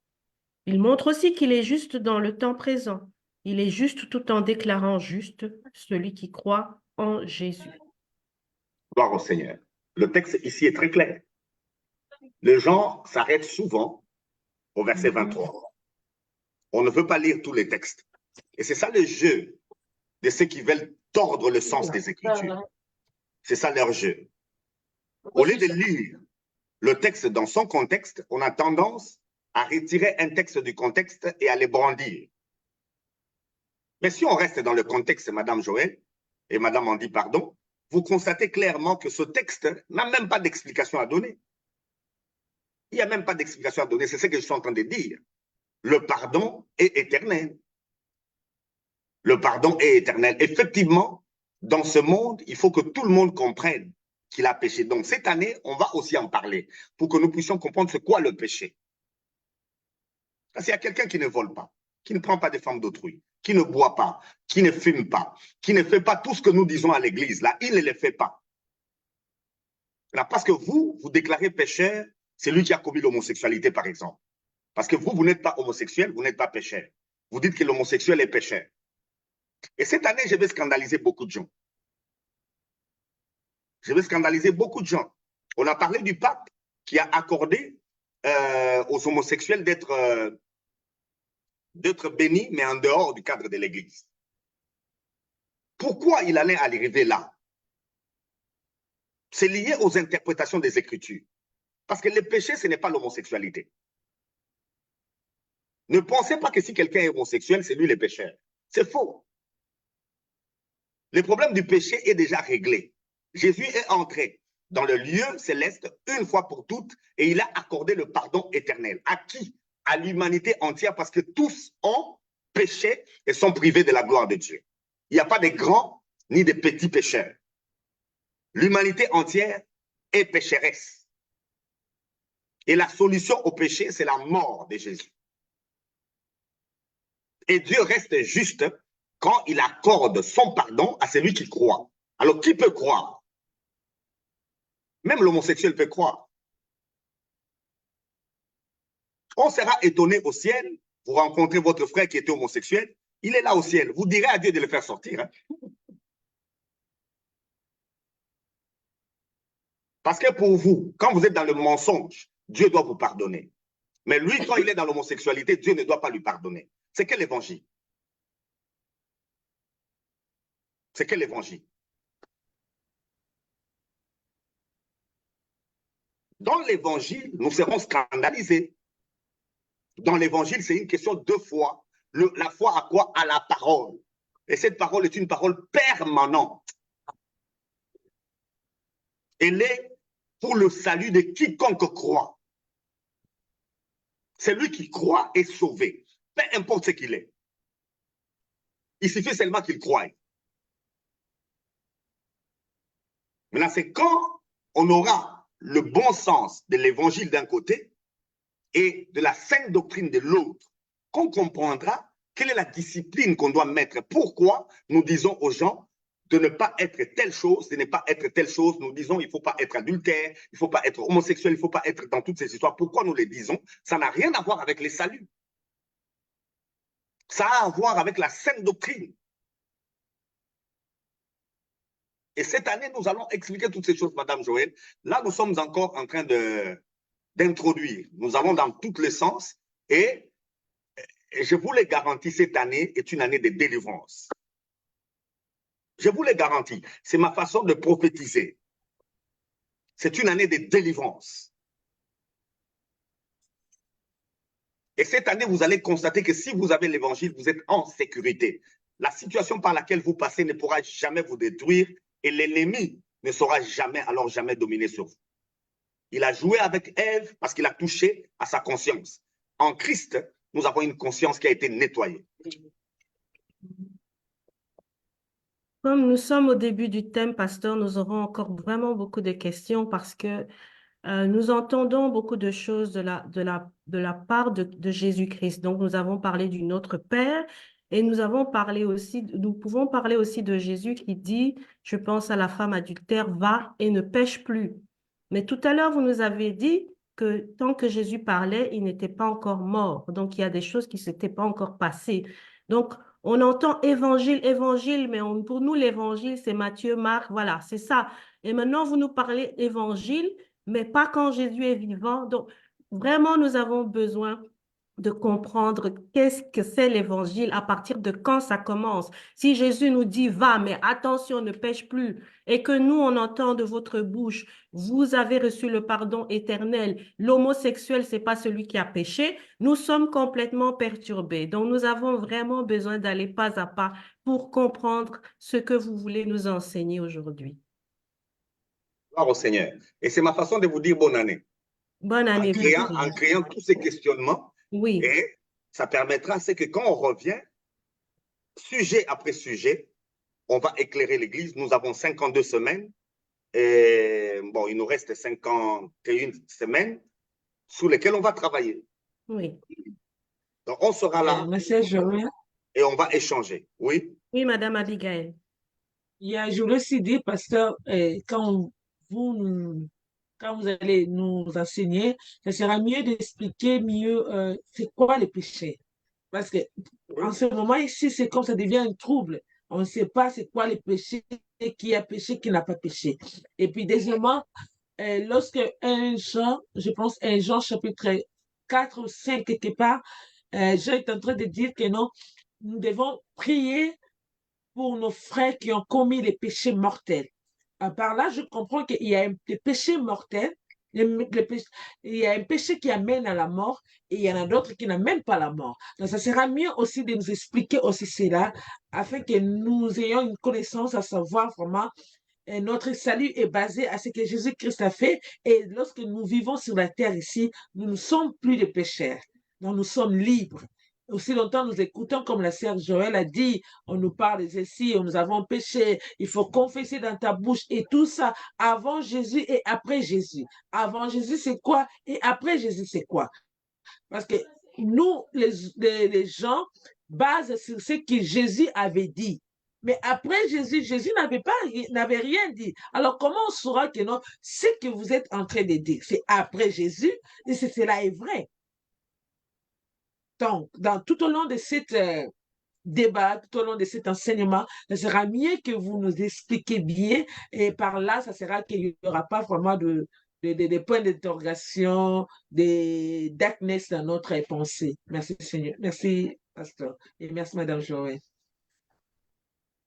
Il montre aussi qu'il est juste dans le temps présent. Il est juste tout en déclarant juste celui qui croit en Jésus. Gloire au Seigneur. Le texte ici est très clair. Les gens s'arrêtent souvent au verset 23. On ne veut pas lire tous les textes. Et c'est ça le jeu de ceux qui veulent tordre le sens des Écritures. C'est ça leur jeu. Au lieu de lire le texte dans son contexte, on a tendance à retirer un texte du contexte et à les brandir. Mais si on reste dans le contexte, Madame Joël et Madame Andy, pardon, vous constatez clairement que ce texte n'a même pas d'explication à donner. Il n'y a même pas d'explication à donner, c'est ce que je suis en train de dire. Le pardon est éternel. Le pardon est éternel. Effectivement, dans ce monde, il faut que tout le monde comprenne qu'il a péché. Donc, cette année, on va aussi en parler pour que nous puissions comprendre c'est quoi le péché. Parce qu'il y a quelqu'un qui ne vole pas, qui ne prend pas des femmes d'autrui, qui ne boit pas, qui ne fume pas, qui ne fait pas tout ce que nous disons à l'église. Là, il ne le fait pas. Là, parce que vous déclarez pécheur, c'est lui qui a commis l'homosexualité, par exemple. Parce que vous n'êtes pas homosexuel, vous n'êtes pas pécheur. Vous dites que l'homosexuel est pécheur. Et cette année, je vais scandaliser beaucoup de gens. Je vais scandaliser beaucoup de gens. On a parlé du pape qui a accordé aux homosexuels d'être bénis, mais en dehors du cadre de l'Église. Pourquoi il allait arriver là? C'est lié aux interprétations des Écritures. Parce que le péché, ce n'est pas l'homosexualité. Ne pensez pas que si quelqu'un est homosexuel, c'est lui le pécheur. C'est faux. Le problème du péché est déjà réglé. Jésus est entré dans le lieu céleste une fois pour toutes et il a accordé le pardon éternel. À qui? À l'humanité entière parce que tous ont péché et sont privés de la gloire de Dieu. Il n'y a pas de grands ni de petits pécheurs. L'humanité entière est pécheresse. Et la solution au péché, c'est la mort de Jésus. Et Dieu reste juste quand il accorde son pardon à celui qui croit. Alors, qui peut croire? Même l'homosexuel peut croire. On sera étonné au ciel, vous rencontrez votre frère qui était homosexuel, il est là au ciel. Vous direz à Dieu de le faire sortir. Hein? Parce que pour vous, quand vous êtes dans le mensonge, Dieu doit vous pardonner. Mais lui, quand il est dans l'homosexualité, Dieu ne doit pas lui pardonner. C'est quel évangile? C'est quel évangile? Dans l'évangile, nous serons scandalisés. Dans l'évangile, c'est une question de foi. La foi à quoi? À la parole. Et cette parole est une parole permanente. Elle est pour le salut de quiconque croit. Celui qui croit est sauvé, peu importe ce qu'il est. Il suffit seulement qu'il croie. Maintenant, c'est quand on aura le bon sens de l'évangile d'un côté et de la sainte doctrine de l'autre, qu'on comprendra quelle est la discipline qu'on doit mettre. Pourquoi nous disons aux gens de ne pas être telle chose, de ne pas être telle chose. Nous disons il ne faut pas être adultère, il ne faut pas être homosexuel, il ne faut pas être dans toutes ces histoires. Pourquoi nous les disons? Ça n'a rien à voir avec les saluts. Ça a à voir avec la sainte doctrine. Et cette année, nous allons expliquer toutes ces choses, Madame Joël. Là, nous sommes encore en train d'introduire. Nous allons dans tous les sens et je vous le garantis, cette année est une année de délivrance. Je vous le garantis, c'est ma façon de prophétiser. C'est une année de délivrance. Et cette année, vous allez constater que si vous avez l'évangile, vous êtes en sécurité. La situation par laquelle vous passez ne pourra jamais vous détruire et l'ennemi ne saura jamais, alors jamais dominer sur vous. Il a joué avec Ève parce qu'il a touché à sa conscience. En Christ, nous avons une conscience qui a été nettoyée. Comme nous sommes au début du thème, pasteur, nous aurons encore vraiment beaucoup de questions parce que nous entendons beaucoup de choses de la part de Jésus-Christ. Donc, nous avons parlé du Notre Père et nous pouvons parler aussi de Jésus qui dit, je pense à la femme adultère, va et ne pêche plus. Mais tout à l'heure, vous nous avez dit que tant que Jésus parlait, il n'était pas encore mort. Donc, il y a des choses qui ne s'étaient pas encore passées. Donc, on entend évangile, évangile, mais pour nous, l'évangile, c'est Matthieu, Marc, voilà, c'est ça. Et maintenant, vous nous parlez évangile, mais pas quand Jésus est vivant. Donc, vraiment, nous avons besoin de comprendre qu'est-ce que c'est l'évangile, à partir de quand ça commence. Si Jésus nous dit, va, mais attention, ne pêche plus, et que nous, on entend de votre bouche, vous avez reçu le pardon éternel, l'homosexuel, c'est pas celui qui a péché, nous sommes complètement perturbés. Donc, nous avons vraiment besoin d'aller pas à pas pour comprendre ce que vous voulez nous enseigner aujourd'hui. Gloire au Seigneur. Et c'est ma façon de vous dire bonne année. Bonne année, En créant tous ces questionnements, oui. et ça permettra, c'est que quand on revient, sujet après sujet, on va éclairer l'Église. Nous avons 52 semaines. Et bon, il nous reste 51 semaines sous lesquelles on va travailler. Oui. Donc, on sera là Monsieur Joël, et on va échanger. Oui. Oui, Madame Abigail. je voulais aussi dire, pasteur, vous, quand vous allez nous enseigner, ça sera mieux d'expliquer mieux c'est quoi le péché. Parce que en ce moment ici, c'est comme ça devient un trouble. On ne sait pas c'est quoi le péché, qui a péché, qui n'a pas péché. Et puis, deuxièmement, lorsque un Jean, je pense un Jean chapitre 4 ou 5 quelque part, Jean est en train de dire que non, nous devons prier pour nos frères qui ont commis les péchés mortels. Par là, je comprends qu'il y a des péchés mortels, il y a un péché qui amène à la mort et il y en a d'autres qui n'amènent pas à la mort. Donc, ça sera mieux aussi de nous expliquer aussi cela afin que nous ayons une connaissance à savoir vraiment notre salut est basé à ce que Jésus-Christ a fait et lorsque nous vivons sur la terre ici, nous ne sommes plus des pécheurs. Donc, nous sommes libres. Aussi longtemps nous écoutons, comme la sœur Joël a dit, on nous parle ici, nous avons péché, il faut confesser dans ta bouche et tout ça avant Jésus et après Jésus. Avant Jésus, c'est quoi? Et après Jésus, c'est quoi? Parce que nous, les gens, basent sur ce que Jésus avait dit. Mais après Jésus, Jésus n'avait rien dit. Alors, comment on saura que non, ce que vous êtes en train de dire, c'est après Jésus, et cela est vrai. Donc, tout au long de cette débat, tout au long de cet enseignement, ça sera mieux que vous nous expliquiez bien, et par là, ça sera qu'il n'y aura pas vraiment de points d'interrogation, des darkness dans notre pensée. Merci Seigneur. Merci, pasteur. Et merci, Madame Joël.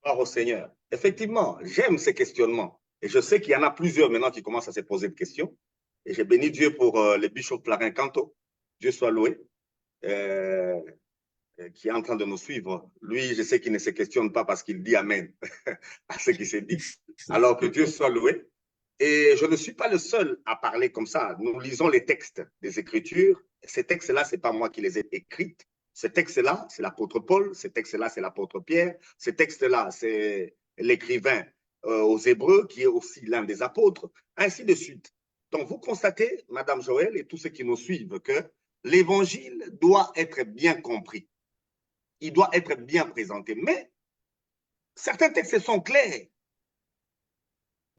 Gloire au Seigneur. Effectivement, j'aime ces questionnements. Et je sais qu'il y en a plusieurs maintenant qui commencent à se poser des questions. Et j'ai béni Dieu pour le bishop Clarin Canto. Dieu soit loué. Qui est en train de nous suivre. Lui, je sais qu'il ne se questionne pas parce qu'il dit Amen à ce qui s'est dit. Alors que Dieu soit loué. Et je ne suis pas le seul à parler comme ça. Nous lisons les textes des Écritures. Ces textes-là, ce n'est pas moi qui les ai écrits. Ces textes-là, c'est l'apôtre Paul. Ces textes-là, c'est l'apôtre Pierre. Ces textes-là, c'est l'écrivain aux Hébreux, qui est aussi l'un des apôtres, ainsi de suite. Donc, vous constatez, Madame Joël et tous ceux qui nous suivent, que l'évangile doit être bien compris. Il doit être bien présenté. Mais certains textes sont clairs.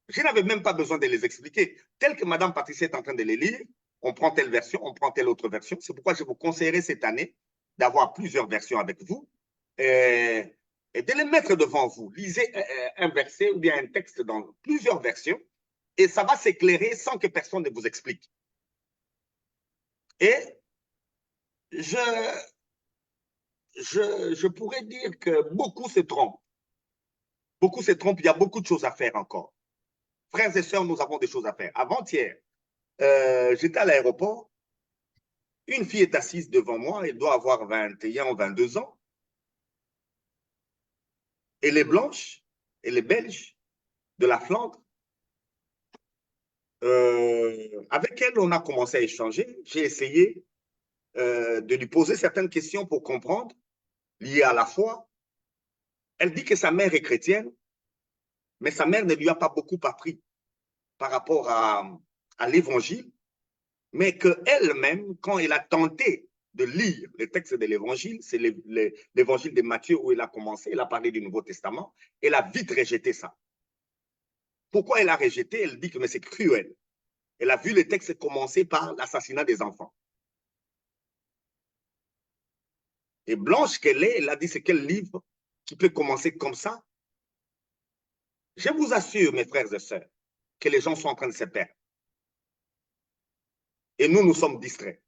Je n'avais même pas besoin de les expliquer. Tel que Mme Patricia est en train de les lire, on prend telle version, on prend telle autre version. C'est pourquoi je vous conseillerais cette année d'avoir plusieurs versions avec vous et de les mettre devant vous. Lisez un verset ou bien un texte dans plusieurs versions et ça va s'éclairer sans que personne ne vous explique. Et je pourrais dire que beaucoup se trompent. Beaucoup se trompent, il y a beaucoup de choses à faire encore. Frères et sœurs, nous avons des choses à faire. Avant-hier, j'étais à l'aéroport. Une fille est assise devant moi. Elle doit avoir 21 ou 22 ans. Elle est blanche. Elle est belge de la Flandre. Avec elle, on a commencé à échanger. J'ai essayé de lui poser certaines questions pour comprendre, liées à la foi. Elle dit que sa mère est chrétienne, mais sa mère ne lui a pas beaucoup appris par rapport à l'évangile, mais qu'elle-même, quand elle a tenté de lire les textes de l'évangile, c'est l'évangile de Matthieu où elle a commencé, elle a parlé du Nouveau Testament, elle a vite rejeté ça. Pourquoi elle a rejeté? Elle dit que c'est cruel. Elle a vu les textes commencer par l'assassinat des enfants. Et blanche qu'elle est, elle a dit c'est quel livre qui peut commencer comme ça? Je vous assure, mes frères et sœurs, que les gens sont en train de se perdre. Et nous sommes distraits.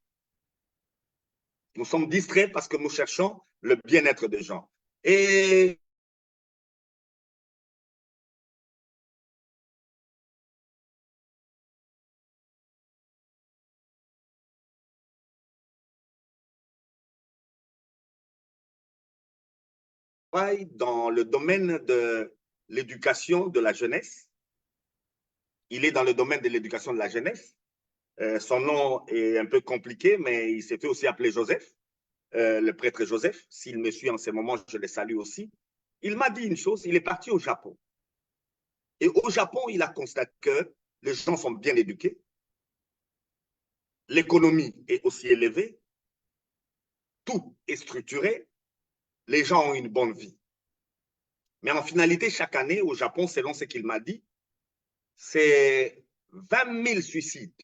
Nous sommes distraits parce que nous cherchons le bien-être des gens. Et dans le domaine de l'éducation de la jeunesse. Il est dans le domaine de l'éducation de la jeunesse. Son nom est un peu compliqué, mais il s'est fait aussi appeler Joseph, le prêtre Joseph. S'il me suit en ce moment, je le salue aussi. Il m'a dit une chose, il est parti au Japon. Et au Japon, il a constaté que les gens sont bien éduqués, l'économie est aussi élevée, tout est structuré, les gens ont une bonne vie. Mais en finalité, chaque année au Japon, selon ce qu'il m'a dit, c'est 20 000 suicides.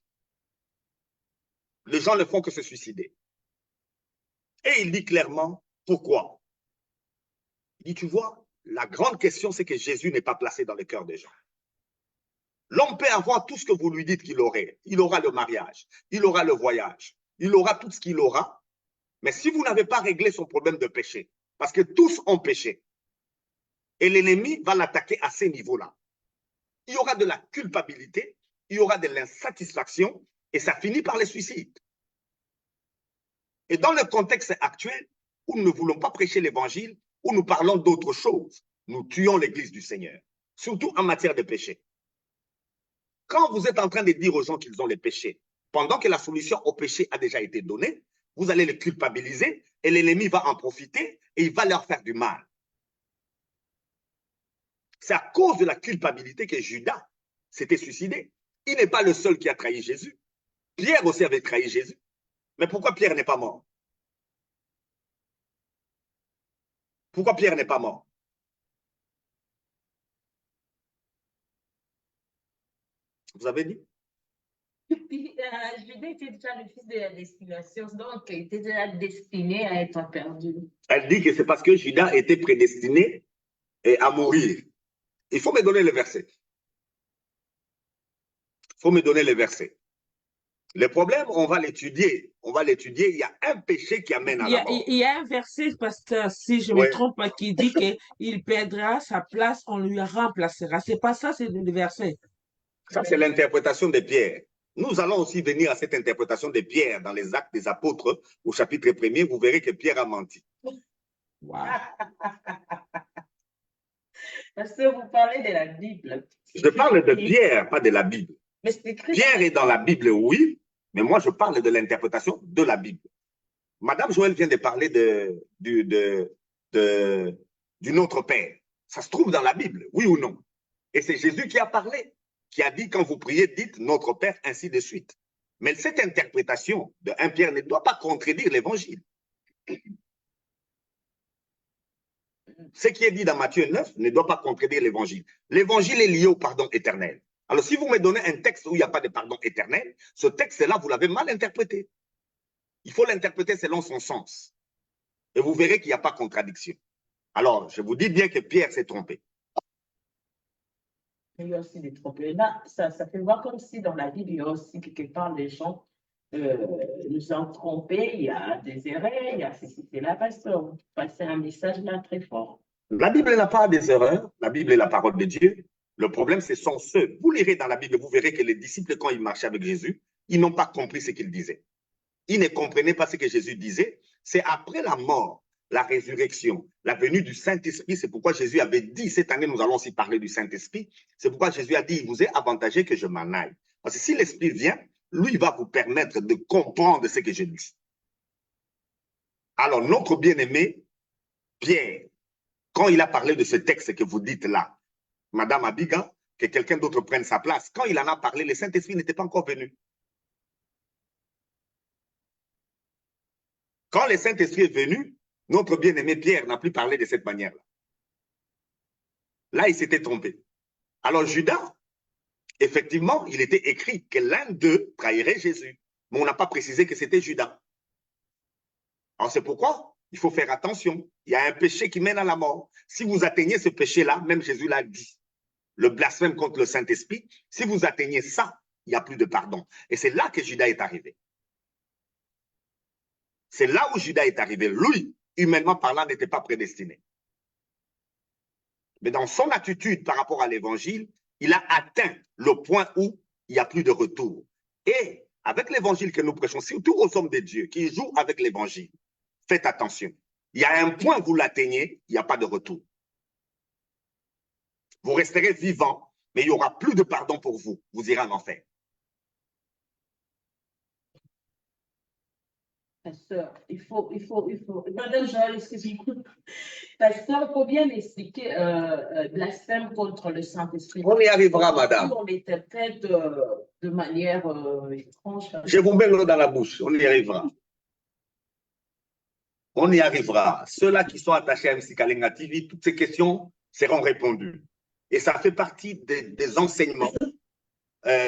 Les gens ne font que se suicider. Et il dit clairement pourquoi. Il dit, tu vois, la grande question, c'est que Jésus n'est pas placé dans le cœur des gens. L'homme peut avoir tout ce que vous lui dites qu'il aurait. Il aura le mariage, il aura le voyage, il aura tout ce qu'il aura. Mais si vous n'avez pas réglé son problème de péché, parce que tous ont péché, et l'ennemi va l'attaquer à ces niveaux-là, il y aura de la culpabilité, il y aura de l'insatisfaction, et ça finit par les suicides. Et dans le contexte actuel, où nous ne voulons pas prêcher l'évangile, où nous parlons d'autre chose, nous tuons l'Église du Seigneur, surtout en matière de péché. Quand vous êtes en train de dire aux gens qu'ils ont les péchés, pendant que la solution au péché a déjà été donnée, vous allez les culpabiliser et l'ennemi va en profiter et il va leur faire du mal. C'est à cause de la culpabilité que Judas s'était suicidé. Il n'est pas le seul qui a trahi Jésus. Pierre aussi avait trahi Jésus. Mais pourquoi Pierre n'est pas mort? Pourquoi Pierre n'est pas mort? Vous avez dit? Judas était déjà le fils de la destination, donc il était déjà destiné à être perdu. Elle dit que c'est parce que Judas était prédestiné à mourir. Il faut me donner le verset. Il faut me donner le verset. Le problème, on va l'étudier. On va l'étudier. Il y a un péché qui amène à la mort. Il y a un verset, pasteur, si je ne me trompe pas, qui dit qu'il perdra sa place, on lui remplacera. C'est pas ça, c'est le verset. Ça, c'est l'interprétation de Pierre. Nous allons aussi venir à cette interprétation de Pierre dans les Actes des Apôtres, au chapitre 1er. Vous verrez que Pierre a menti. Wow. Parce que vous parlez de la Bible. Je parle de Pierre, pas de la Bible. Mais c'est Pierre est dans la Bible, oui, mais moi, je parle de l'interprétation de la Bible. Madame Joël vient de parler du Notre Père. Ça se trouve dans la Bible, oui ou non? Et c'est Jésus qui a parlé, qui a dit, quand vous priez, dites Notre Père, ainsi de suite. Mais cette interprétation de 1 Pierre ne doit pas contredire l'Évangile. Ce qui est dit dans Matthieu 9 ne doit pas contredire l'Évangile. L'Évangile est lié au pardon éternel. Alors, si vous me donnez un texte où il n'y a pas de pardon éternel, ce texte-là, vous l'avez mal interprété. Il faut l'interpréter selon son sens. Et vous verrez qu'il n'y a pas contradiction. Alors, je vous dis bien que Pierre s'est trompé. Il y a aussi des tromperies. Là, ça fait voir comme si dans la Bible, il y a aussi quelque part des gens nous ont trompés, il y a des erreurs, il y a ceci, c'est là, pasteur. Vous passez un message là très fort. La Bible n'a pas des erreurs. La Bible est la parole de Dieu. Le problème, ce sont ceux. Vous lirez dans la Bible, vous verrez que les disciples, quand ils marchaient avec Jésus, ils n'ont pas compris ce qu'il disait. Ils ne comprenaient pas ce que Jésus disait. C'est après la mort, la résurrection, la venue du Saint-Esprit. C'est pourquoi Jésus avait dit, cette année, nous allons aussi parler du Saint-Esprit. C'est pourquoi Jésus a dit, il vous est avantagé que je m'en aille. Parce que si l'Esprit vient, lui va vous permettre de comprendre ce que je dis. Alors, notre bien-aimé, Pierre, quand il a parlé de ce texte que vous dites là, Madame Abiga, que quelqu'un d'autre prenne sa place, quand il en a parlé, le Saint-Esprit n'était pas encore venu. Quand le Saint-Esprit est venu, notre bien-aimé Pierre n'a plus parlé de cette manière-là. Là, il s'était trompé. Alors, Judas, effectivement, il était écrit que l'un d'eux trahirait Jésus. Mais on n'a pas précisé que c'était Judas. Alors, c'est pourquoi il faut faire attention. Il y a un péché qui mène à la mort. Si vous atteignez ce péché-là, même Jésus l'a dit, le blasphème contre le Saint-Esprit, si vous atteignez ça, il n'y a plus de pardon. Et c'est là que Judas est arrivé. C'est là où Judas est arrivé. Lui, humainement parlant, n'était pas prédestiné. Mais dans son attitude par rapport à l'évangile, il a atteint le point où il n'y a plus de retour. Et avec l'évangile que nous prêchons, surtout aux hommes de Dieu qui jouent avec l'évangile, faites attention. Il y a un point, vous l'atteignez, il n'y a pas de retour. Vous resterez vivant, mais il n'y aura plus de pardon pour vous. Vous irez en enfer. Pasteur, Madame Joël, excusez-moi. Pasteur, il faut bien expliquer blasphème contre le Saint-Esprit. On y arrivera, madame. On l'interprète de manière étrange. Je vous mets l'eau dans la bouche, on y arrivera. On y arrivera. Ceux-là qui sont attachés à MC Kalenga TV, toutes ces questions seront répondues. Et ça fait partie des enseignements.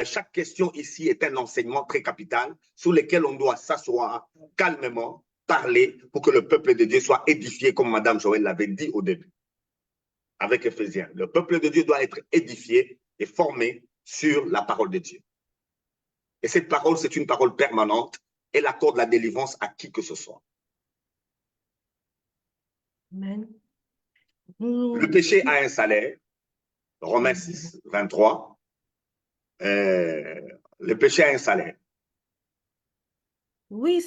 Chaque question ici est un enseignement très capital sur lequel on doit s'asseoir calmement, parler pour que le peuple de Dieu soit édifié, comme Madame Joël l'avait dit au début, avec Éphésiens. Le peuple de Dieu doit être édifié et formé sur la parole de Dieu. Et cette parole, c'est une parole permanente. Elle accorde la délivrance à qui que ce soit. Amen. Le péché a un salaire. Romains 6, 23. Le péché a un salaire. Oui,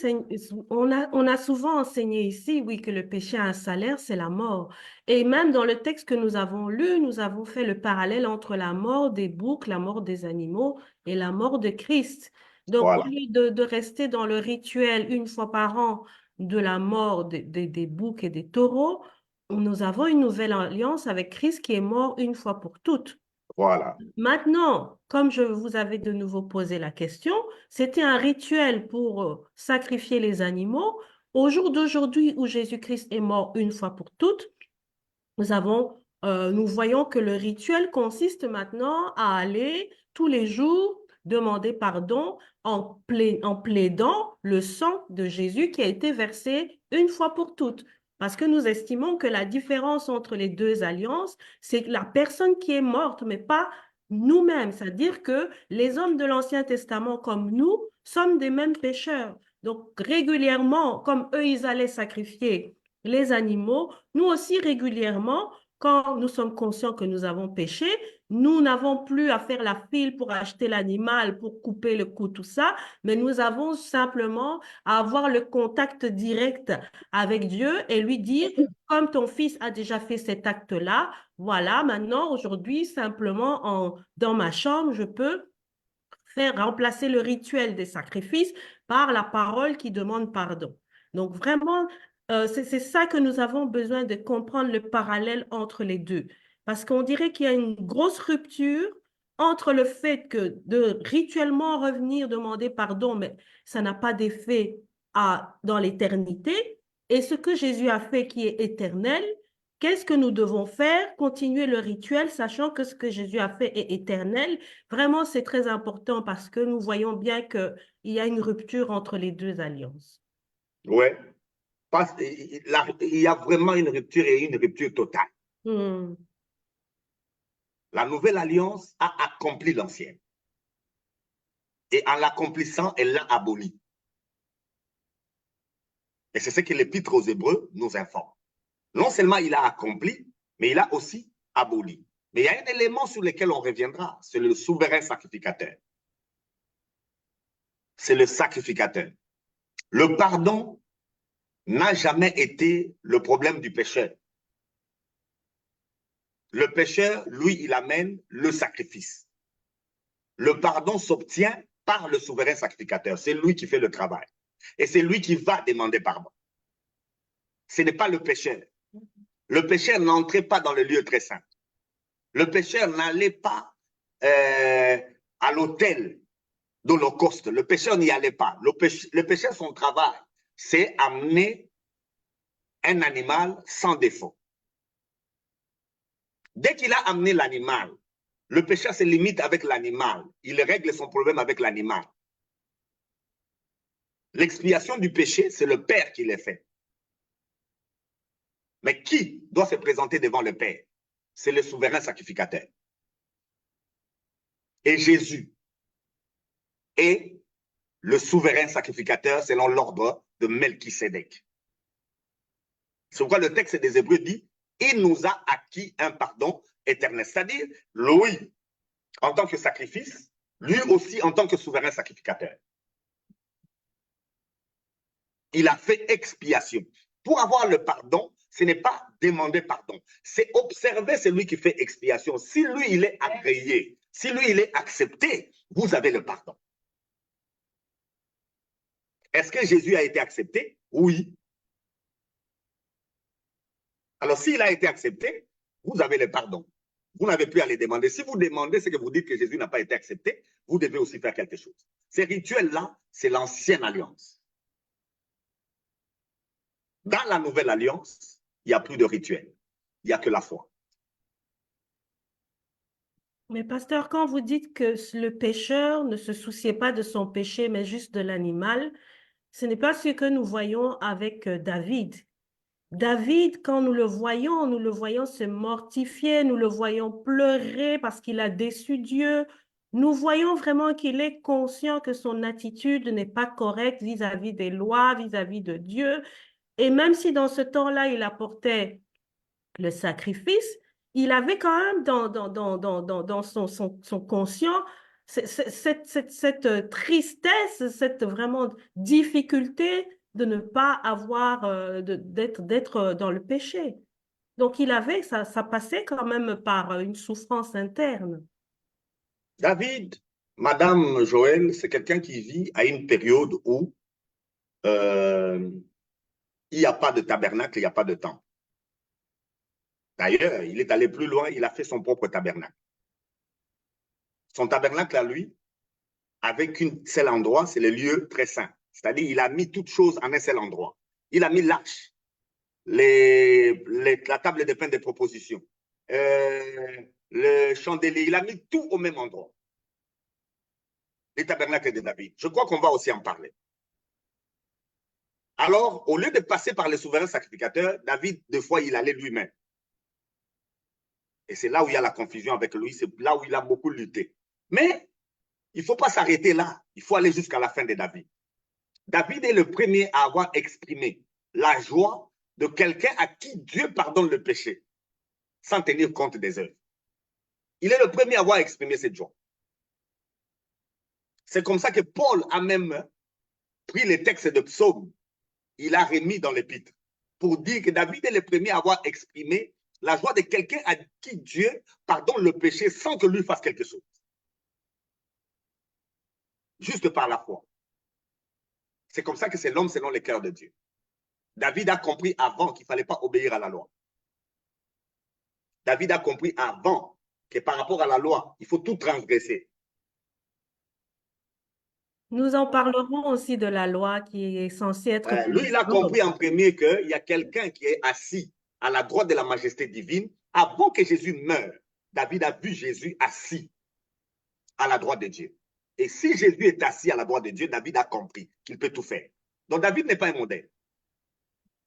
on a souvent enseigné ici, oui, que le péché a un salaire, c'est la mort. Et même dans le texte que nous avons lu, nous avons fait le parallèle entre la mort des boucs, la mort des animaux et la mort de Christ. Donc, Voilà. au lieu de rester dans le rituel une fois par an de la mort des boucs et des taureaux, nous avons une nouvelle alliance avec Christ qui est mort une fois pour toutes. Voilà. Maintenant, comme je vous avais de nouveau posé la question, c'était un rituel pour sacrifier les animaux. Au jour d'aujourd'hui où Jésus-Christ est mort une fois pour toutes, nous voyons que le rituel consiste maintenant à aller tous les jours demander pardon en plaidant le sang de Jésus qui a été versé une fois pour toutes. Parce que nous estimons que la différence entre les deux alliances, c'est la personne qui est morte, mais pas nous-mêmes. C'est-à-dire que les hommes de l'Ancien Testament, comme nous, sommes des mêmes pécheurs. Donc, régulièrement, comme eux, ils allaient sacrifier les animaux, nous aussi régulièrement, quand nous sommes conscients que nous avons péché, nous n'avons plus à faire la file pour acheter l'animal, pour couper le cou, tout ça, mais nous avons simplement à avoir le contact direct avec Dieu et lui dire, comme ton fils a déjà fait cet acte-là, voilà, maintenant, aujourd'hui, simplement dans ma chambre, je peux faire remplacer le rituel des sacrifices par la parole qui demande pardon. Donc, vraiment, c'est ça que nous avons besoin de comprendre le parallèle entre les deux. Parce qu'on dirait qu'il y a une grosse rupture entre le fait que de rituellement revenir demander pardon, mais ça n'a pas d'effet dans l'éternité, et ce que Jésus a fait qui est éternel. Qu'est-ce que nous devons faire? Continuer le rituel, sachant que ce que Jésus a fait est éternel. Vraiment, c'est très important parce que nous voyons bien qu'il y a une rupture entre les deux alliances. Oui. Il y a vraiment une rupture et une rupture totale. La nouvelle alliance a accompli l'ancienne. Et en l'accomplissant, elle l'a aboli. Et c'est ce que l'Épître aux Hébreux nous informe. Non seulement il a accompli, mais il a aussi aboli. Mais il y a un élément sur lequel on reviendra, c'est le souverain sacrificateur. C'est le sacrificateur. Le pardon n'a jamais été le problème du pécheur. Le pécheur, lui, il amène le sacrifice. Le pardon s'obtient par le souverain sacrificateur. C'est lui qui fait le travail. Et c'est lui qui va demander pardon. Ce n'est pas le pécheur. Le pécheur n'entrait pas dans le lieu très saint. Le pécheur n'allait pas à l'autel d'Holocauste. Le pécheur n'y allait pas. Le pécheur, son travail, c'est amener un animal sans défaut. Dès qu'il a amené l'animal, le pécheur se limite avec l'animal. Il règle son problème avec l'animal. L'expiation du péché, c'est le Père qui l'a fait. Mais qui doit se présenter devant le Père? C'est le souverain sacrificateur. Et Jésus est le souverain sacrificateur selon l'ordre de Melchisédek. C'est pourquoi le texte des Hébreux dit « Il nous a acquis un pardon éternel ». C'est-à-dire, lui, en tant que sacrifice, lui aussi en tant que souverain sacrificateur. Il a fait expiation. Pour avoir le pardon, ce n'est pas demander pardon, c'est observer celui qui fait expiation. Si lui, il est agréé, si lui, il est accepté, vous avez le pardon. Est-ce que Jésus a été accepté? Oui. Alors, s'il a été accepté, vous avez le pardon. Vous n'avez plus à les demander. Si vous demandez, c'est que vous dites que Jésus n'a pas été accepté, vous devez aussi faire quelque chose. Ces rituels-là, c'est l'ancienne alliance. Dans la nouvelle alliance, il n'y a plus de rituel. Il n'y a que la foi. Mais pasteur, quand vous dites que le pécheur ne se souciait pas de son péché, mais juste de l'animal, ce n'est pas ce que nous voyons avec David. David, quand nous le voyons se mortifier, nous le voyons pleurer parce qu'il a déçu Dieu. Nous voyons vraiment qu'il est conscient que son attitude n'est pas correcte vis-à-vis des lois, vis-à-vis de Dieu. Et même si dans ce temps-là, il apportait le sacrifice, il avait quand même dans son conscient cette tristesse, cette vraiment difficulté de ne pas avoir, d'être dans le péché. Donc, ça passait quand même par une souffrance interne. David, Madame Joël, c'est quelqu'un qui vit à une période où il n'y a pas de tabernacle, il n'y a pas de temple. D'ailleurs, il est allé plus loin, il a fait son propre tabernacle. Son tabernacle à lui, avec un seul endroit, c'est le lieu très saint. C'est-à-dire, il a mis toutes choses en un seul endroit. Il a mis l'arche, la table de pain de proposition, le chandelier, il a mis tout au même endroit. Les tabernacles de David. Je crois qu'on va aussi en parler. Alors, au lieu de passer par les souverains sacrificateurs, David, des fois, il allait lui-même. Et c'est là où il y a la confusion avec lui, c'est là où il a beaucoup lutté. Mais il ne faut pas s'arrêter là, il faut aller jusqu'à la fin de David. David est le premier à avoir exprimé la joie de quelqu'un à qui Dieu pardonne le péché, sans tenir compte des œuvres. Il est le premier à avoir exprimé cette joie. C'est comme ça que Paul a même pris les textes de psaumes, il a remis dans l'épître, pour dire que David est le premier à avoir exprimé la joie de quelqu'un à qui Dieu pardonne le péché sans que lui fasse quelque chose. Juste par la foi. C'est comme ça que c'est l'homme selon le cœur de Dieu. David a compris avant qu'il ne fallait pas obéir à la loi. David a compris avant que par rapport à la loi, il faut tout transgresser. Nous en parlerons aussi de la loi qui est censée être... Lui, il a compris en premier qu'il y a quelqu'un qui est assis à la droite de la majesté divine. Avant que Jésus meure, David a vu Jésus assis à la droite de Dieu. Et si Jésus est assis à la droite de Dieu, David a compris qu'il peut tout faire. Donc David n'est pas un modèle.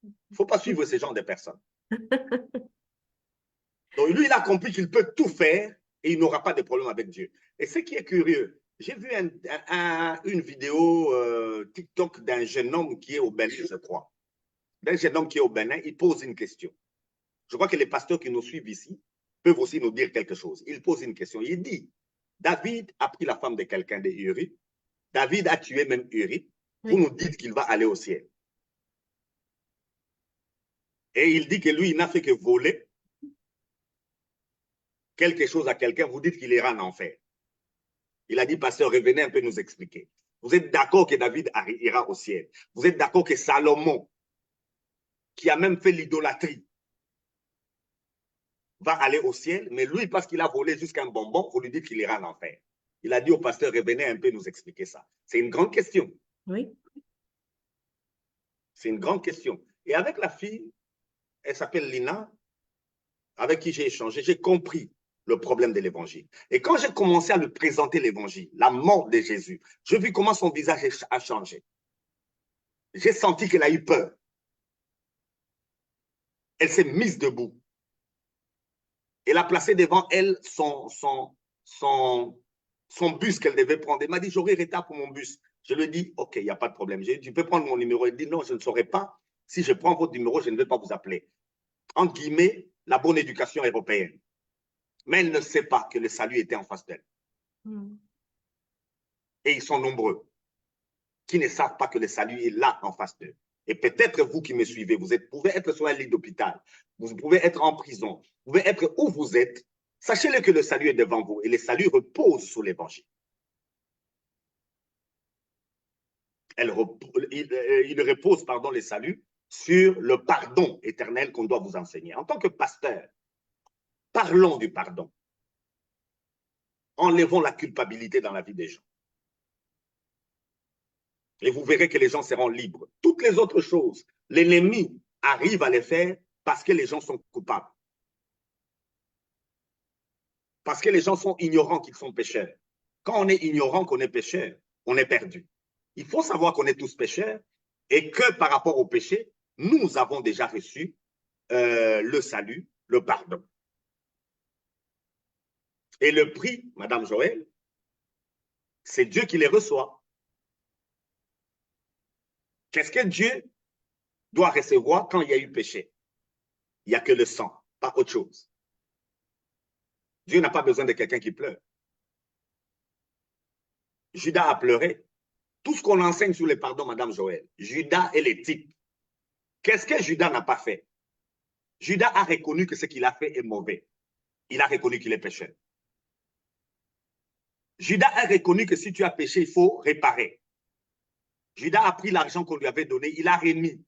Il ne faut pas suivre ce genre de personnes. Donc lui, il a compris qu'il peut tout faire et il n'aura pas de problème avec Dieu. Et ce qui est curieux, j'ai vu une vidéo TikTok d'un jeune homme qui est au Bénin, je crois. D'un jeune homme qui est au Bénin, il pose une question. Je crois que les pasteurs qui nous suivent ici peuvent aussi nous dire quelque chose. Il pose une question. Il dit, David a pris la femme de quelqu'un de Uri. David a tué même Uri. Vous nous dites qu'il va aller au ciel. Et il dit que lui, il n'a fait que voler quelque chose à quelqu'un. Vous dites qu'il ira en enfer. Il a dit, pasteur, revenez un peu nous expliquer. Vous êtes d'accord que David ira au ciel. Vous êtes d'accord que Salomon, qui a même fait l'idolâtrie, va aller au ciel, mais lui, parce qu'il a volé jusqu'à un bonbon, vous lui dites qu'il ira en enfer. Il a dit au pasteur, revenez un peu nous expliquer ça. C'est une grande question. Oui. C'est une grande question. Et avec la fille, elle s'appelle Lina, avec qui j'ai échangé, j'ai compris le problème de l'évangile. Et quand j'ai commencé à lui présenter l'évangile, la mort de Jésus, j'ai vu comment son visage a changé. J'ai senti qu'elle a eu peur. Elle s'est mise debout. Elle a placé devant elle son bus qu'elle devait prendre. Elle m'a dit, j'aurai retard pour mon bus. Je lui dis, OK, il n'y a pas de problème. Je lui dis, tu peux prendre mon numéro. Il dit, non, je ne saurais pas. Si je prends votre numéro, je ne vais pas vous appeler. Entre guillemets, la bonne éducation européenne. Mais elle ne sait pas que le salut était en face d'elle. Et ils sont nombreux qui ne savent pas que le salut est là en face d'eux. Et peut-être vous qui me suivez, vous pouvez être sur un lit d'hôpital, vous pouvez être en prison, vous pouvez être où vous êtes. Sachez-le que le salut est devant vous et le salut repose sur l'évangile. Il repose, le salut sur le pardon éternel qu'on doit vous enseigner. En tant que pasteur, parlons du pardon. Enlevons la culpabilité dans la vie des gens. Et vous verrez que les gens seront libres. Toutes les autres choses, l'ennemi arrive à les faire parce que les gens sont coupables. Parce que les gens sont ignorants qu'ils sont pécheurs. Quand on est ignorant qu'on est pécheur, on est perdu. Il faut savoir qu'on est tous pécheurs et que par rapport au péché, nous avons déjà reçu le salut, le pardon. Et le prix, Madame Joël, c'est Dieu qui les reçoit. Qu'est-ce que Dieu doit recevoir quand il y a eu péché? Il n'y a que le sang, pas autre chose. Dieu n'a pas besoin de quelqu'un qui pleure. Judas a pleuré. Tout ce qu'on enseigne sur le pardon, Madame Joël, Judas est l'éthique. Qu'est-ce que Judas n'a pas fait? Judas a reconnu que ce qu'il a fait est mauvais. Il a reconnu qu'il est pécheur. Judas a reconnu que si tu as péché, il faut réparer. Judas a pris l'argent qu'on lui avait donné, il a remis.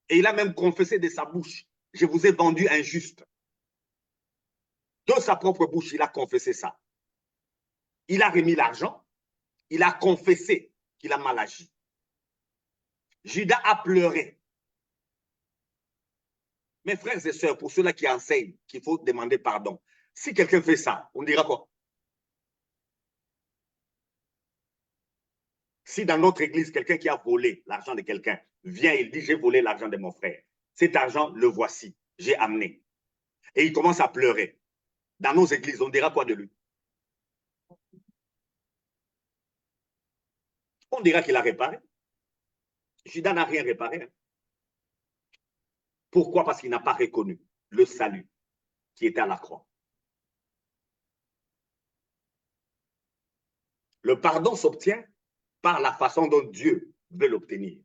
Et il a même confessé de sa bouche, je vous ai vendu injuste. De sa propre bouche, il a confessé ça. Il a remis l'argent, il a confessé qu'il a mal agi. Judas a pleuré. Mes frères et sœurs, pour ceux-là qui enseignent qu'il faut demander pardon, si quelqu'un fait ça, on dira quoi? Si dans notre église, quelqu'un qui a volé l'argent de quelqu'un vient et dit, j'ai volé l'argent de mon frère, cet argent, le voici, j'ai amené. Et il commence à pleurer. Dans nos églises, on dira quoi de lui? On dira qu'il a réparé. Judas n'a rien réparé. Pourquoi? Parce qu'il n'a pas reconnu le salut qui était à la croix. Le pardon s'obtient par la façon dont Dieu veut l'obtenir.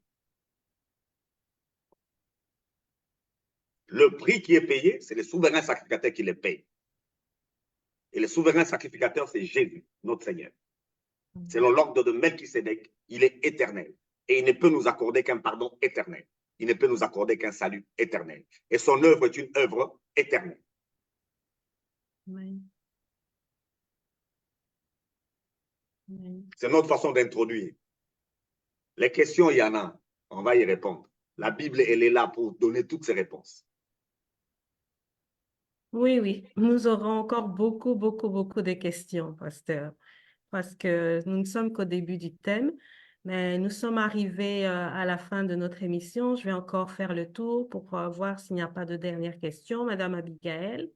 Le prix qui est payé, c'est le souverain sacrificateur qui le paye. Et le souverain sacrificateur, c'est Jésus, notre Seigneur. Selon l'ordre de Melchisédek, il est éternel. Et il ne peut nous accorder qu'un pardon éternel. Il ne peut nous accorder qu'un salut éternel. Et son œuvre est une œuvre éternelle. Oui. Oui. C'est notre façon d'introduire. Les questions, il y en a. On va y répondre. La Bible, elle est là pour donner toutes ces réponses. Oui, oui, nous aurons encore beaucoup de questions, pasteur, parce que nous ne sommes qu'au début du thème, mais nous sommes arrivés à la fin de notre émission. Je vais encore faire le tour pour voir s'il n'y a pas de dernières questions. Madame Abigail.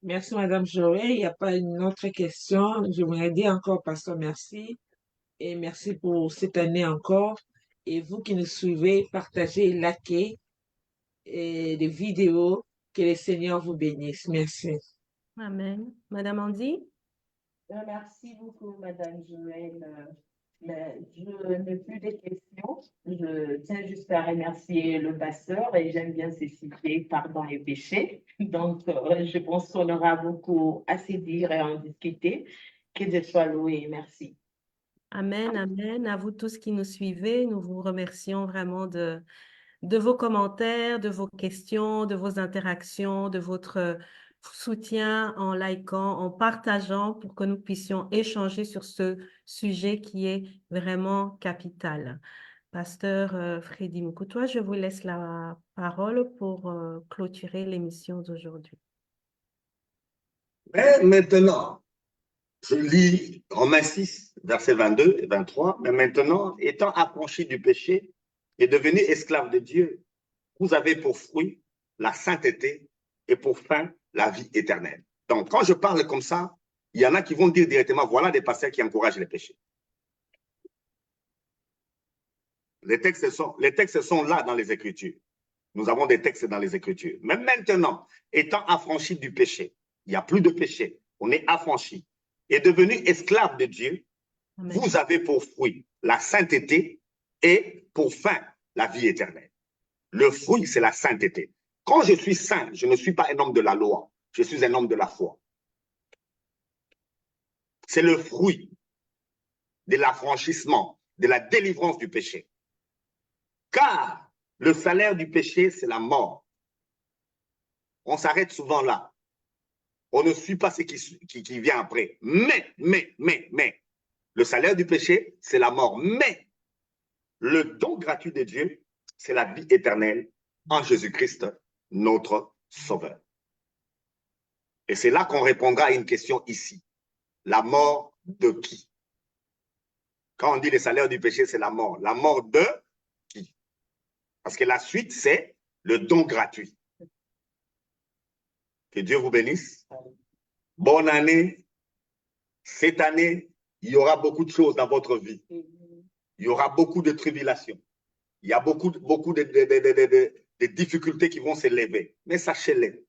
Merci, Madame Joël. Il n'y a pas une autre question. Je voudrais dire encore, pasteur, merci. Et merci pour cette année encore. Et vous qui nous suivez, partagez, likez des vidéos. Que le Seigneur vous bénisse. Merci. Amen. Madame Andy? Merci beaucoup, Madame Joël. Mais je n'ai plus de questions. Je tiens juste à remercier le pasteur et j'aime bien ces cités pardon et péché. Donc, je pense qu'on aura beaucoup à se dire et à en discuter. Que Dieu soit loué. Merci. Amen, amen. À vous tous qui nous suivez, nous vous remercions vraiment de vos commentaires, de vos questions, de vos interactions, de votre soutien en likant, en partageant pour que nous puissions échanger sur ce sujet qui est vraiment capital. Pasteur Freddy Mukutwa, je vous laisse la parole pour clôturer l'émission d'aujourd'hui. Mais maintenant, je lis Romains 6, versets 22 et 23. Mais maintenant, étant affranchis du péché et devenus esclaves de Dieu, vous avez pour fruit la sainteté et pour fin la vie éternelle. Donc, quand je parle comme ça, il y en a qui vont dire directement, voilà des pasteurs qui encouragent les péchés. Les textes sont là dans les Écritures. Nous avons des textes dans les Écritures. Mais maintenant, étant affranchi du péché, il n'y a plus de péché, on est affranchi et devenu esclave de Dieu, Amen. Vous avez pour fruit la sainteté et pour fin la vie éternelle. Le fruit, c'est la sainteté. Quand je suis saint, je ne suis pas un homme de la loi, je suis un homme de la foi. C'est le fruit de l'affranchissement, de la délivrance du péché. Car le salaire du péché, c'est la mort. On s'arrête souvent là. On ne suit pas ce qui vient après. Mais, le salaire du péché, c'est la mort. Mais, le don gratuit de Dieu, c'est la vie éternelle en Jésus-Christ, notre Sauveur. Et c'est là qu'on répondra à une question ici. La mort de qui? Quand on dit le salaire du péché, c'est la mort. La mort de qui? Parce que la suite, c'est le don gratuit. Que Dieu vous bénisse. Bonne année. Cette année, il y aura beaucoup de choses dans votre vie. Il y aura beaucoup de tribulations. Il y a beaucoup de difficultés qui vont s'élever. Mais sachez-les,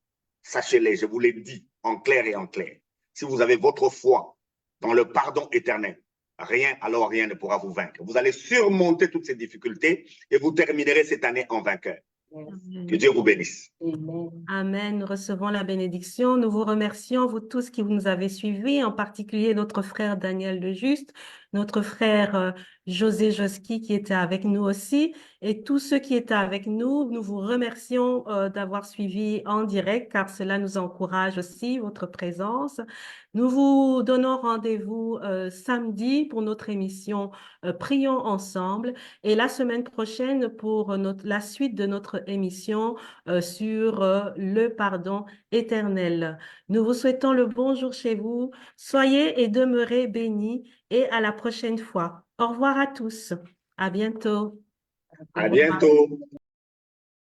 je vous l'ai dit en clair et en clair. Si vous avez votre foi dans le pardon éternel, rien ne pourra vous vaincre. Vous allez surmonter toutes ces difficultés et vous terminerez cette année en vainqueur. Amen. Que Dieu vous bénisse. Amen. Nous recevons la bénédiction. Nous vous remercions, vous tous qui nous avez suivis, en particulier notre frère Daniel de Juste, notre frère José Joski qui était avec nous aussi, et tous ceux qui étaient avec nous. Nous vous remercions d'avoir suivi en direct, car cela nous encourage aussi, votre présence. Nous vous donnons rendez-vous samedi pour notre émission Prions ensemble, et la semaine prochaine pour la suite de notre émission sur le pardon éternel. Nous vous souhaitons le bonjour chez vous. Soyez et demeurez bénis et à la prochaine fois. Au revoir à tous. À bientôt. À bientôt.